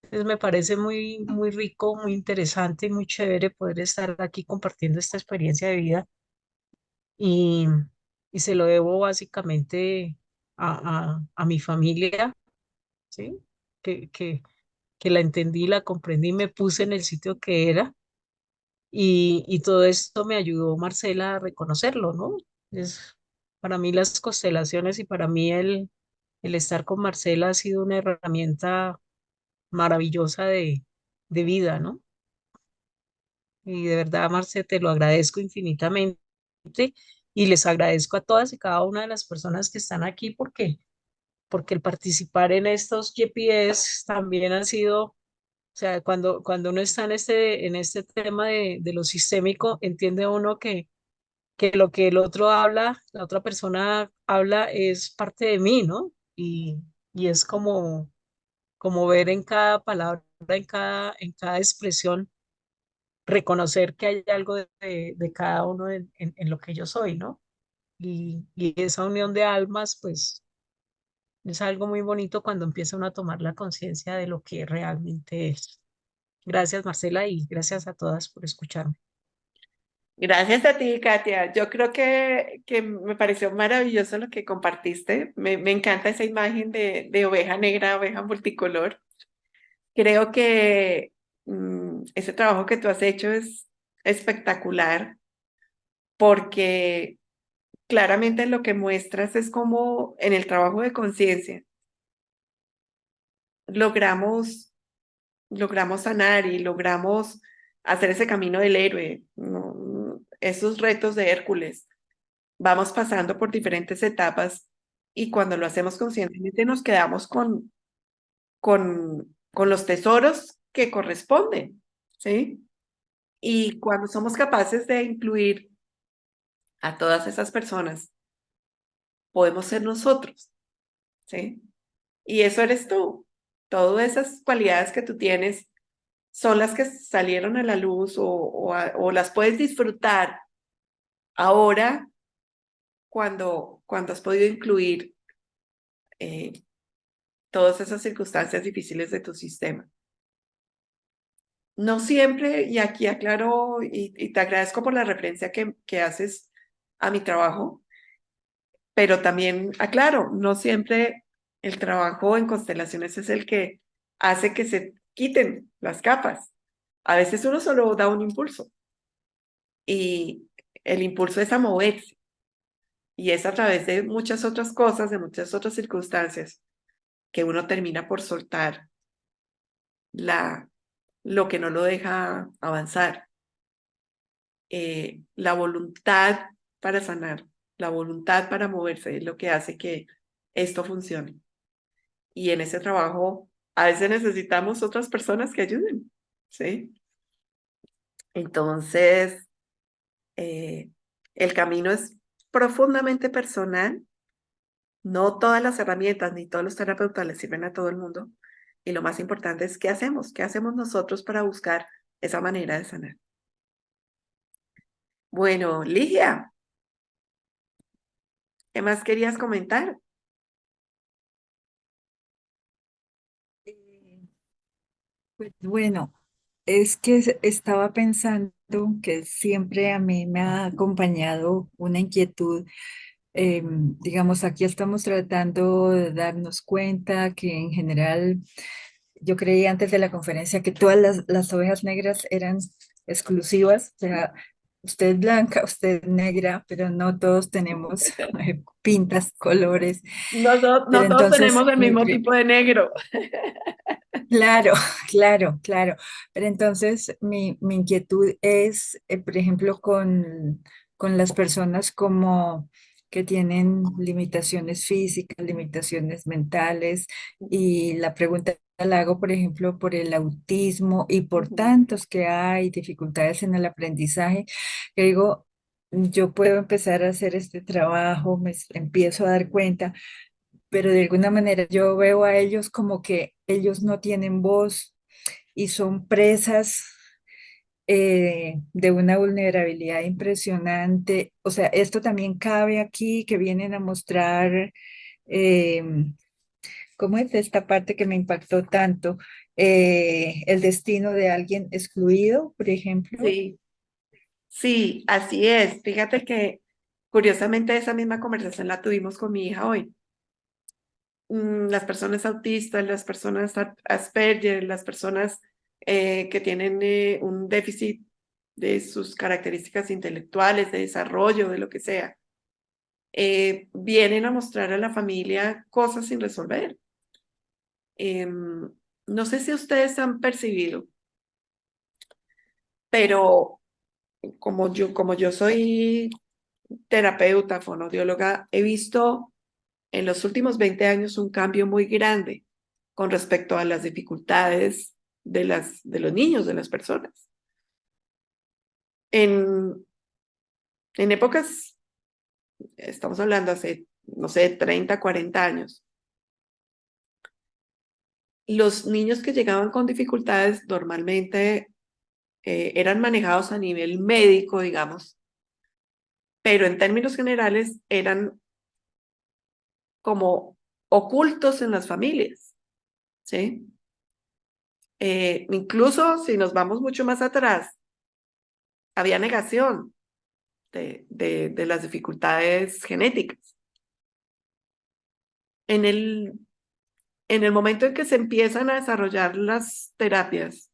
Entonces me parece muy, muy rico, muy interesante y muy chévere poder estar aquí compartiendo esta experiencia de vida y, y se lo debo básicamente a mi familia, ¿sí? Que, que, que la entendí, la comprendí, me puse en el sitio que era y todo esto me ayudó, Marcela, a reconocerlo, ¿no? Es, para mí las constelaciones y para mí el estar con Marcela ha sido una herramienta maravillosa de vida, ¿no? Y de verdad, Marce, te lo agradezco infinitamente y les agradezco a todas y cada una de las personas que están aquí porque el participar en estos GPS también ha sido, o sea, cuando uno está en este tema de lo sistémico, entiende uno que lo que el otro habla, la otra persona habla es parte de mí, ¿no? Y es como ver en cada palabra, en cada expresión reconocer que hay algo de cada uno en lo que yo soy, ¿no? Y esa unión de almas, pues, es algo muy bonito cuando empieza uno a tomar la conciencia de lo que realmente es. Gracias, Marcela, y gracias a todas por escucharme. Gracias a ti, Katia. Yo creo que me pareció maravilloso lo que compartiste. Me encanta esa imagen de oveja negra, oveja multicolor. Creo que ese trabajo que tú has hecho es espectacular porque claramente lo que muestras es como en el trabajo de conciencia logramos, logramos sanar y logramos hacer ese camino del héroe, ¿no? Esos retos de Hércules. Vamos pasando por diferentes etapas y cuando lo hacemos conscientemente nos quedamos con los tesoros que corresponden, ¿sí? Y cuando somos capaces de incluir a todas esas personas, podemos ser nosotros, ¿sí? Y eso eres tú. Todas esas cualidades que tú tienes son las que salieron a la luz o las puedes disfrutar ahora cuando has podido incluir eh, todas esas circunstancias difíciles de tu sistema. no siempre, y aquí aclaro y te agradezco por la referencia que haces a mi trabajo, pero también aclaro, no siempre el trabajo en constelaciones es el que hace que se quiten las capas. A veces uno solo da un impulso y el impulso es a moverse y es a través de muchas otras cosas, de muchas otras circunstancias, que uno termina por soltar la, lo que no lo deja avanzar. La voluntad para sanar, la voluntad para moverse es lo que hace que esto funcione. Y en ese trabajo a veces necesitamos otras personas que ayuden, ¿sí? Entonces, el camino es profundamente personal. No todas las herramientas ni todos los terapeutas le sirven a todo el mundo. Y lo más importante es qué hacemos nosotros para buscar esa manera de sanar. Bueno, Ligia, ¿qué más querías comentar? Pues bueno, es que estaba pensando que siempre a mí me ha acompañado una inquietud. Digamos, aquí estamos tratando de darnos cuenta que en general, yo creí antes de la conferencia que todas las ovejas negras eran exclusivas, o sea, usted es blanca, usted es negra, pero no todos tenemos pintas, colores. Pero No todos entonces, tenemos el mismo tipo de negro. claro, claro, claro. Pero entonces mi inquietud es, por ejemplo, con las personas como que tienen limitaciones físicas, limitaciones mentales, y la pregunta la hago, por ejemplo, por el autismo y por Ujú. tantos que hay, dificultades en el aprendizaje, que digo, yo puedo empezar a hacer este trabajo, empiezo a dar cuenta, pero de alguna manera yo veo a ellos como que ellos no tienen voz y son presas de una vulnerabilidad impresionante. O sea, esto también cabe aquí, que vienen a mostrar, eh, ¿cómo es esta parte que me impactó tanto? El destino de alguien excluido, por ejemplo. Sí, sí, así es. Fíjate que curiosamente esa misma conversación la tuvimos con mi hija hoy. Las personas autistas, las personas Asperger, las personas que tienen un déficit de sus características intelectuales, de desarrollo, de lo que sea, vienen a mostrar a la familia cosas sin resolver. Em, no sé si ustedes han percibido, pero como yo soy terapeuta, fonoaudióloga, he visto en los últimos 20 años un cambio muy grande con respecto a las dificultades de los niños, de las personas. En, en épocas, estamos hablando hace, no sé, 30, 40 años, los niños que llegaban con dificultades normalmente eran manejados a nivel médico, digamos, pero en términos generales eran como ocultos en las familias, ¿sí? Incluso si nos vamos mucho más atrás, había negación de las dificultades genéticas. En en el momento en que se empiezan a desarrollar las terapias,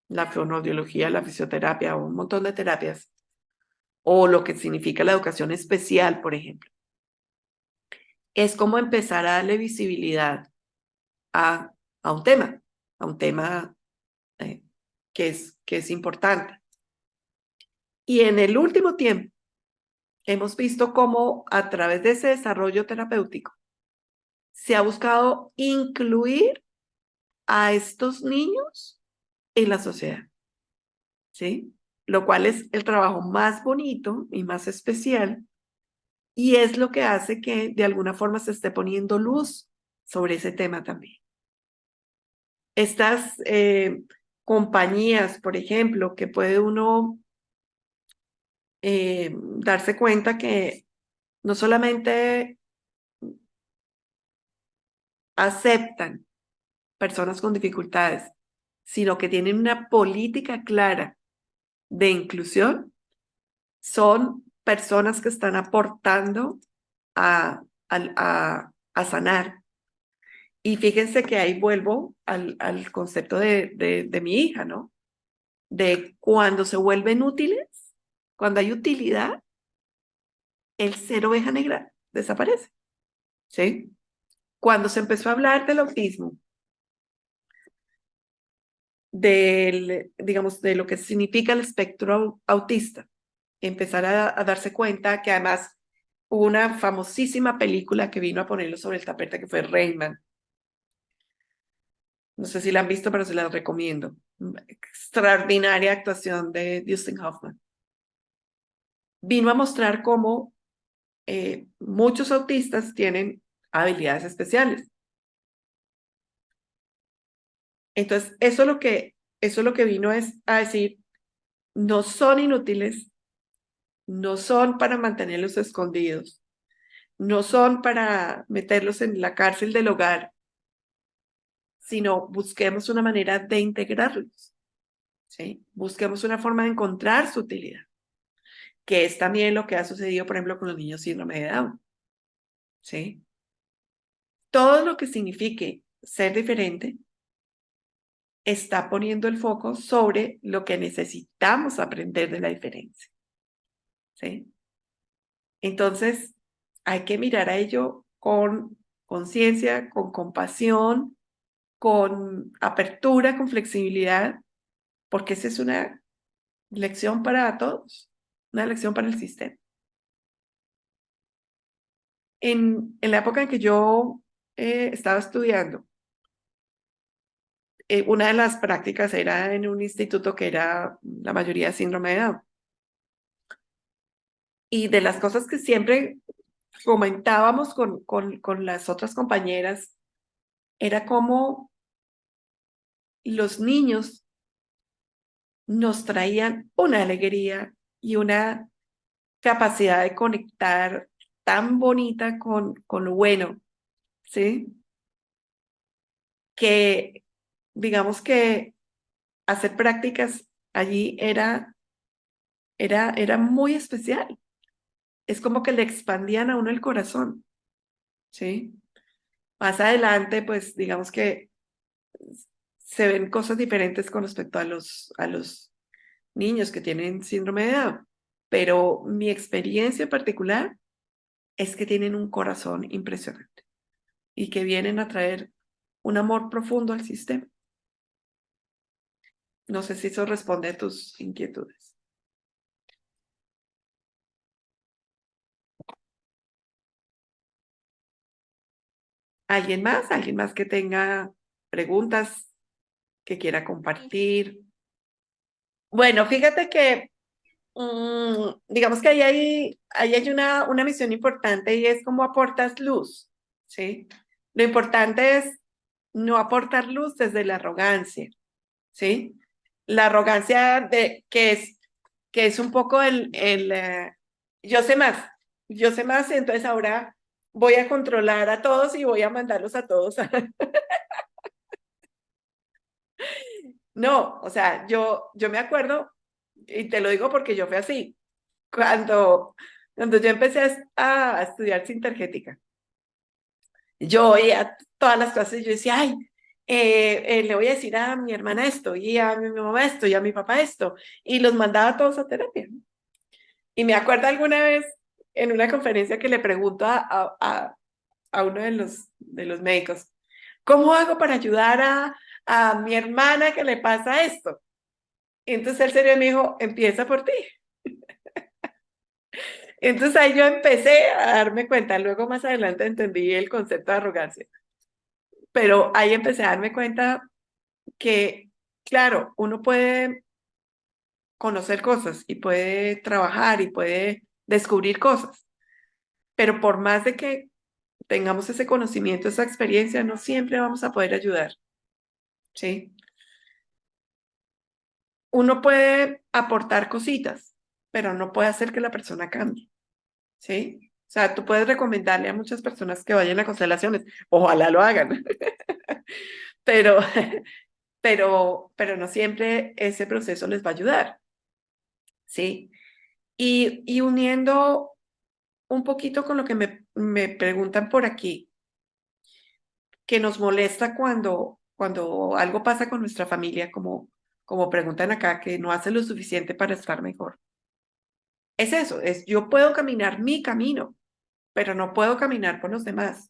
la fonoaudiología, la fisioterapia, un montón de terapias, o lo que significa la educación especial, por ejemplo, es como empezar a darle visibilidad a, a un tema eh, que es importante. Y en el último tiempo hemos visto cómo a través de ese desarrollo terapéutico se ha buscado incluir a estos niños en la sociedad, ¿sí? Lo cual es el trabajo más bonito y más especial y es lo que hace que de alguna forma se esté poniendo luz sobre ese tema también. Estas compañías, por ejemplo, que puede uno darse cuenta que no solamente aceptan personas con dificultades, sino que tienen una política clara de inclusión, son personas que están aportando a sanar. Y fíjense que ahí vuelvo al concepto de mi hija, ¿no? De cuando se vuelven útiles, cuando hay utilidad, el ser oveja negra desaparece, ¿sí? Cuando se empezó a hablar del autismo, digamos, de lo que significa el espectro autista, empezar a darse cuenta que además hubo una famosísima película que vino a ponerlo sobre el tapete que fue Rainman. No sé si la han visto, pero se la recomiendo. Extraordinaria actuación de Dustin Hoffman. Vino a mostrar cómo muchos autistas tienen habilidades especiales. Entonces, eso lo que vino es a decir, no son inútiles, no son para mantenerlos escondidos, no son para meterlos en la cárcel del hogar, sino busquemos una manera de integrarlos, ¿sí? Busquemos una forma de encontrar su utilidad, que es también lo que ha sucedido, por ejemplo, con los niños síndrome de Down, ¿sí? Todo lo que signifique ser diferente está poniendo el foco sobre lo que necesitamos aprender de la diferencia, ¿sí? Entonces, hay que mirar a ello con conciencia, con compasión, con apertura, con flexibilidad, porque esa es una lección para todos, una lección para el sistema. En la época en que yo estaba estudiando, una de las prácticas era en un instituto que era la mayoría síndrome de Down. Y de las cosas que siempre comentábamos con las otras compañeras era cómo los niños nos traían una alegría y una capacidad de conectar tan bonita con lo bueno, ¿sí? Que digamos que hacer prácticas allí era muy especial. Es como que le expandían a uno el corazón, ¿sí? Más adelante, pues digamos que se ven cosas diferentes con respecto a los niños que tienen síndrome de Down, pero mi experiencia particular es que tienen un corazón impresionante y que vienen a traer un amor profundo al sistema. No sé si eso responde a tus inquietudes. ¿Alguien más? ¿Alguien más que tenga preguntas que quiera compartir? Bueno, fíjate que digamos que ahí hay una misión importante y es cómo aportas luz, ¿sí? Lo importante es no aportar luz desde la arrogancia, ¿sí? La arrogancia que es un poco yo yo sé más, y entonces ahora voy a controlar a todos y voy a mandarlos a todos. No, o sea, yo me acuerdo, y te lo digo porque yo fui así, cuando yo empecé a estudiar sintergética. Yo oía todas las clases y yo decía, ay, le voy a decir a mi hermana esto, y a mi mamá esto, y a mi papá esto, y los mandaba a todos a terapia. Y me acuerdo alguna vez en una conferencia que le pregunto a uno de los médicos, ¿cómo hago para ayudar a mi hermana que le pasa esto? Y entonces el serio me dijo, empieza por ti. Entonces ahí yo empecé a darme cuenta, luego más adelante entendí el concepto de arrogancia, pero ahí empecé a darme cuenta que, claro, uno puede conocer cosas y puede trabajar y puede descubrir cosas, pero por más de que tengamos ese conocimiento, esa experiencia, no siempre vamos a poder ayudar, ¿sí? Uno puede aportar cositas, pero no puede hacer que la persona cambie, ¿sí? O sea, tú puedes recomendarle a muchas personas que vayan a constelaciones, ojalá lo hagan, pero, pero no siempre ese proceso les va a ayudar, ¿sí? Y uniendo un poquito con lo que me preguntan por aquí, que nos molesta cuando algo pasa con nuestra familia, como preguntan acá, que no hace lo suficiente para estar mejor. Es eso, es yo puedo caminar mi camino, pero no puedo caminar por los demás.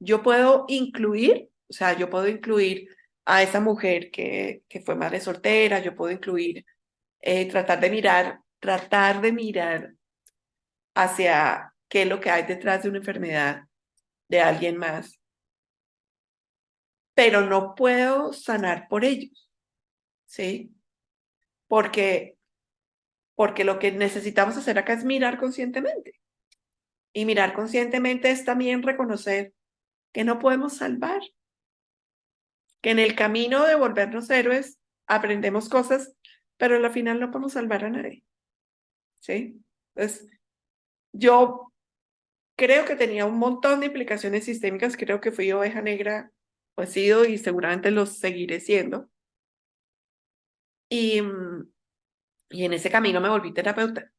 Yo puedo incluir, o sea, yo puedo incluir a esa mujer que fue madre soltera, yo puedo incluir, tratar de mirar hacia qué es lo que hay detrás de una enfermedad de alguien más, pero no puedo sanar por ellos, ¿sí? Porque, porque lo que necesitamos hacer acá es mirar conscientemente. Y mirar conscientemente es también reconocer que no podemos salvar, que en el camino de volvernos héroes aprendemos cosas, pero al final no podemos salvar a nadie, ¿sí? Entonces, yo creo que tenía un montón de implicaciones sistémicas, creo que fui oveja negra, pues he sido y seguramente lo seguiré siendo. Y, y en ese camino me volví terapeuta,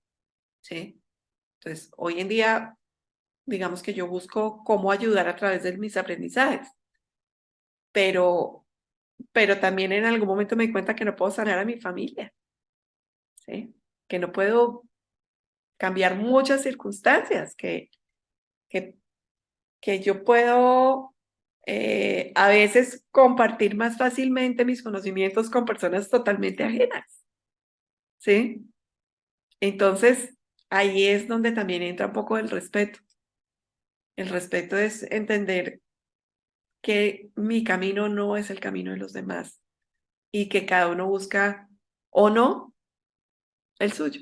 ¿sí? Entonces, hoy en día, digamos que yo busco cómo ayudar a través de mis aprendizajes, pero, pero también en algún momento me di cuenta que no puedo sanar a mi familia, ¿sí? Que no puedo cambiar muchas circunstancias, que, que yo puedo a veces compartir más fácilmente mis conocimientos con personas totalmente ajenas, ¿sí? Entonces, ahí es donde también entra un poco el respeto. El respeto es entender que mi camino no es el camino de los demás y que cada uno busca o no el suyo,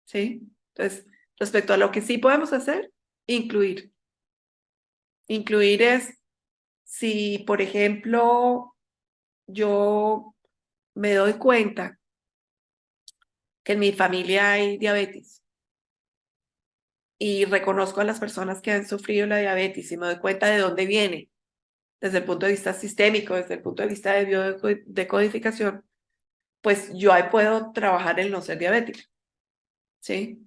¿sí? Entonces, respecto a lo que sí podemos hacer, incluir. Incluir es si, por ejemplo, yo me doy cuenta que en mi familia hay diabetes y reconozco a las personas que han sufrido la diabetes y me doy cuenta de dónde viene, desde el punto de vista sistémico, desde el punto de vista de biodecodificación, pues yo ahí puedo trabajar el no ser diabético, ¿sí?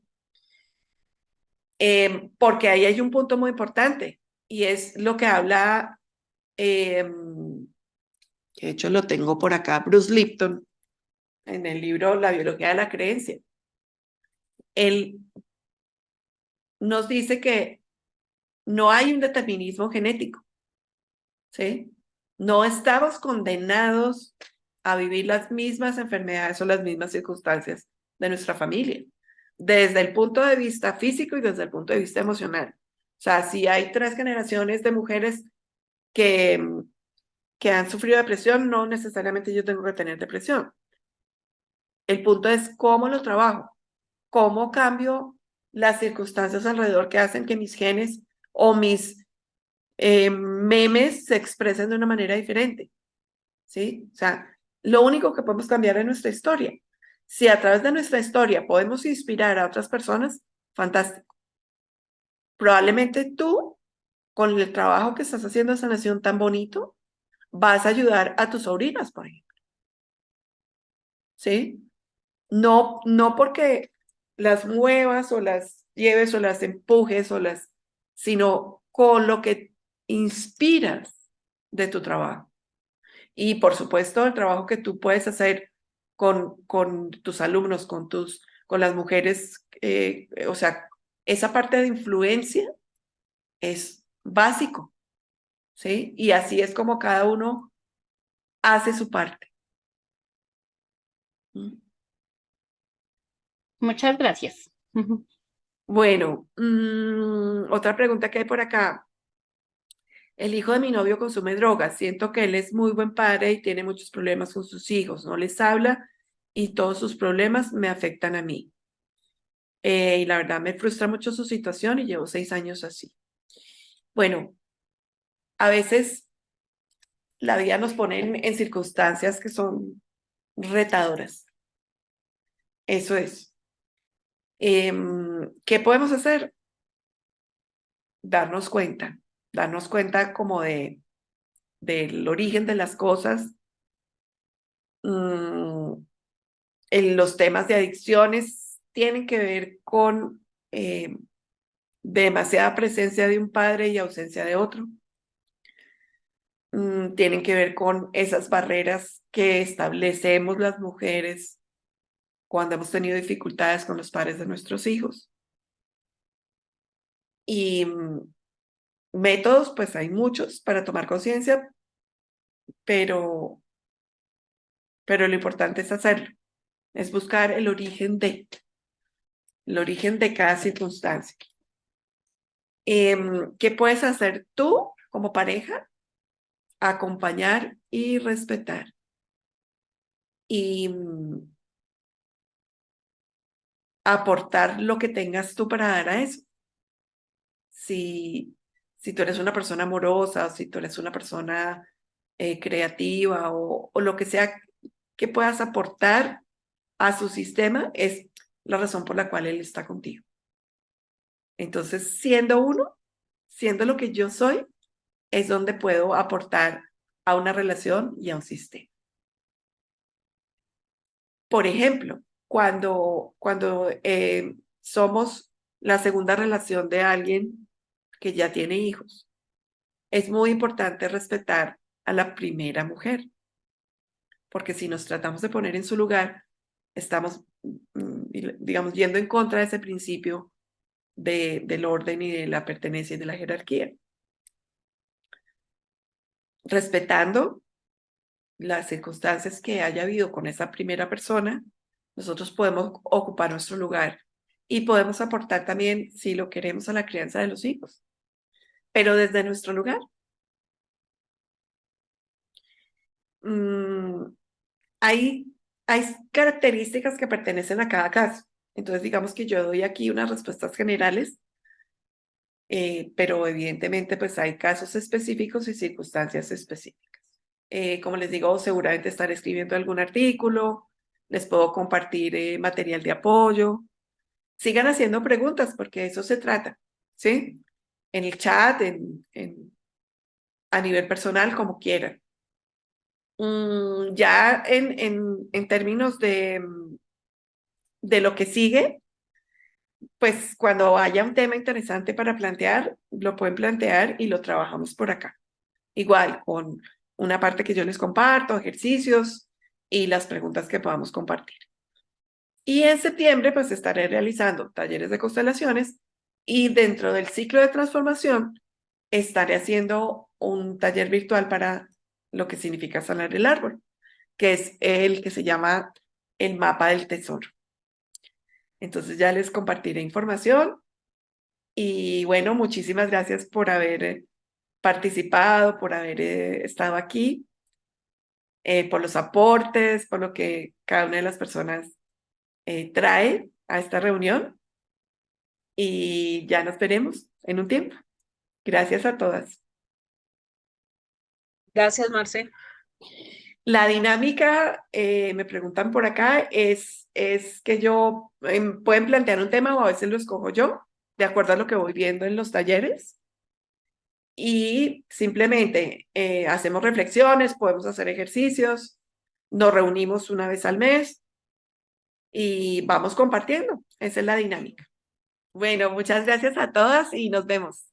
Porque ahí hay un punto muy importante y es lo que habla, de hecho lo tengo por acá, Bruce Lipton, en el libro La biología de la creencia. Él nos dice que no hay un determinismo genético, ¿sí? No estamos condenados a vivir las mismas enfermedades o las mismas circunstancias de nuestra familia, desde el punto de vista físico y desde el punto de vista emocional. O sea, si hay 3 generaciones de mujeres que, que han sufrido depresión, no necesariamente yo tengo que tener depresión. El punto es cómo lo trabajo, cómo cambio las circunstancias alrededor que hacen que mis genes o mis memes se expresen de una manera diferente, ¿sí? O sea, lo único que podemos cambiar es nuestra historia. Si a través de nuestra historia podemos inspirar a otras personas, fantástico. Probablemente tú, con el trabajo que estás haciendo de sanación tan bonito, vas a ayudar a tus sobrinas, por ejemplo, ¿sí? No, no porque las muevas o las lleves o las empujes sino con lo que inspiras de tu trabajo. Y por supuesto, el trabajo que tú puedes hacer con tus alumnos, con las mujeres, o sea, esa parte de influencia es básico, ¿sí? Y así es como cada uno hace su parte. Muchas gracias. Bueno, otra pregunta que hay por acá. El hijo de mi novio consume drogas. Siento que él es muy buen padre y tiene muchos problemas con sus hijos. No les habla y todos sus problemas me afectan a mí. Y la verdad me frustra mucho su situación y llevo 6 años así. Bueno, a veces la vida nos pone en circunstancias que son retadoras. Eso es. ¿Qué podemos hacer? Darnos cuenta como del origen de las cosas Los temas de adicciones tienen que ver con demasiada presencia de un padre y ausencia de otro. Tienen que ver con esas barreras que establecemos las mujeres cuando hemos tenido dificultades con los padres de nuestros hijos. Y métodos, pues hay muchos para tomar conciencia, pero lo importante es hacerlo, es buscar el origen de cada circunstancia. ¿Qué puedes hacer tú como pareja? Acompañar y respetar. Y aportar lo que tengas tú para dar a eso. Si tú eres una persona amorosa, o si tú eres una persona creativa o lo que sea que puedas aportar a su sistema, es la razón por la cual él está contigo. Entonces, siendo uno, siendo lo que yo soy, es donde puedo aportar a una relación y a un sistema. Por ejemplo, cuando somos la segunda relación de alguien que ya tiene hijos, es muy importante respetar a la primera mujer, porque si nos tratamos de poner en su lugar, estamos, digamos, yendo en contra de ese principio del orden y de la pertenencia y de la jerarquía. Respetando las circunstancias que haya habido con esa primera persona, nosotros podemos ocupar nuestro lugar y podemos aportar también, si lo queremos, a la crianza de los hijos, pero desde nuestro lugar. Hay características que pertenecen a cada caso. Entonces, digamos que yo doy aquí unas respuestas generales, pero evidentemente pues hay casos específicos y circunstancias específicas. Como les digo, seguramente estaré escribiendo algún artículo, les puedo compartir material de apoyo. Sigan haciendo preguntas porque de eso se trata, ¿sí? En el chat, a nivel personal, como quieran. Ya en términos de lo que sigue, pues cuando haya un tema interesante para plantear, lo pueden plantear y lo trabajamos por acá. Igual, con una parte que yo les comparto, ejercicios y las preguntas que podamos compartir. Y en septiembre, pues estaré realizando talleres de constelaciones y dentro del ciclo de transformación estaré haciendo un taller virtual para lo que significa sanar el árbol, que es el que se llama el mapa del tesoro. Entonces ya les compartiré información y bueno, muchísimas gracias por haber participado, por haber estado aquí, por los aportes, por lo que cada una de las personas trae a esta reunión y ya nos veremos en un tiempo. Gracias a todas. Gracias, Marce. La dinámica, me preguntan por acá, es que yo, pueden plantear un tema o a veces lo escojo yo, de acuerdo a lo que voy viendo en los talleres. Y simplemente hacemos reflexiones, podemos hacer ejercicios, nos reunimos una vez al mes y vamos compartiendo. Esa es la dinámica. Bueno, muchas gracias a todas y nos vemos.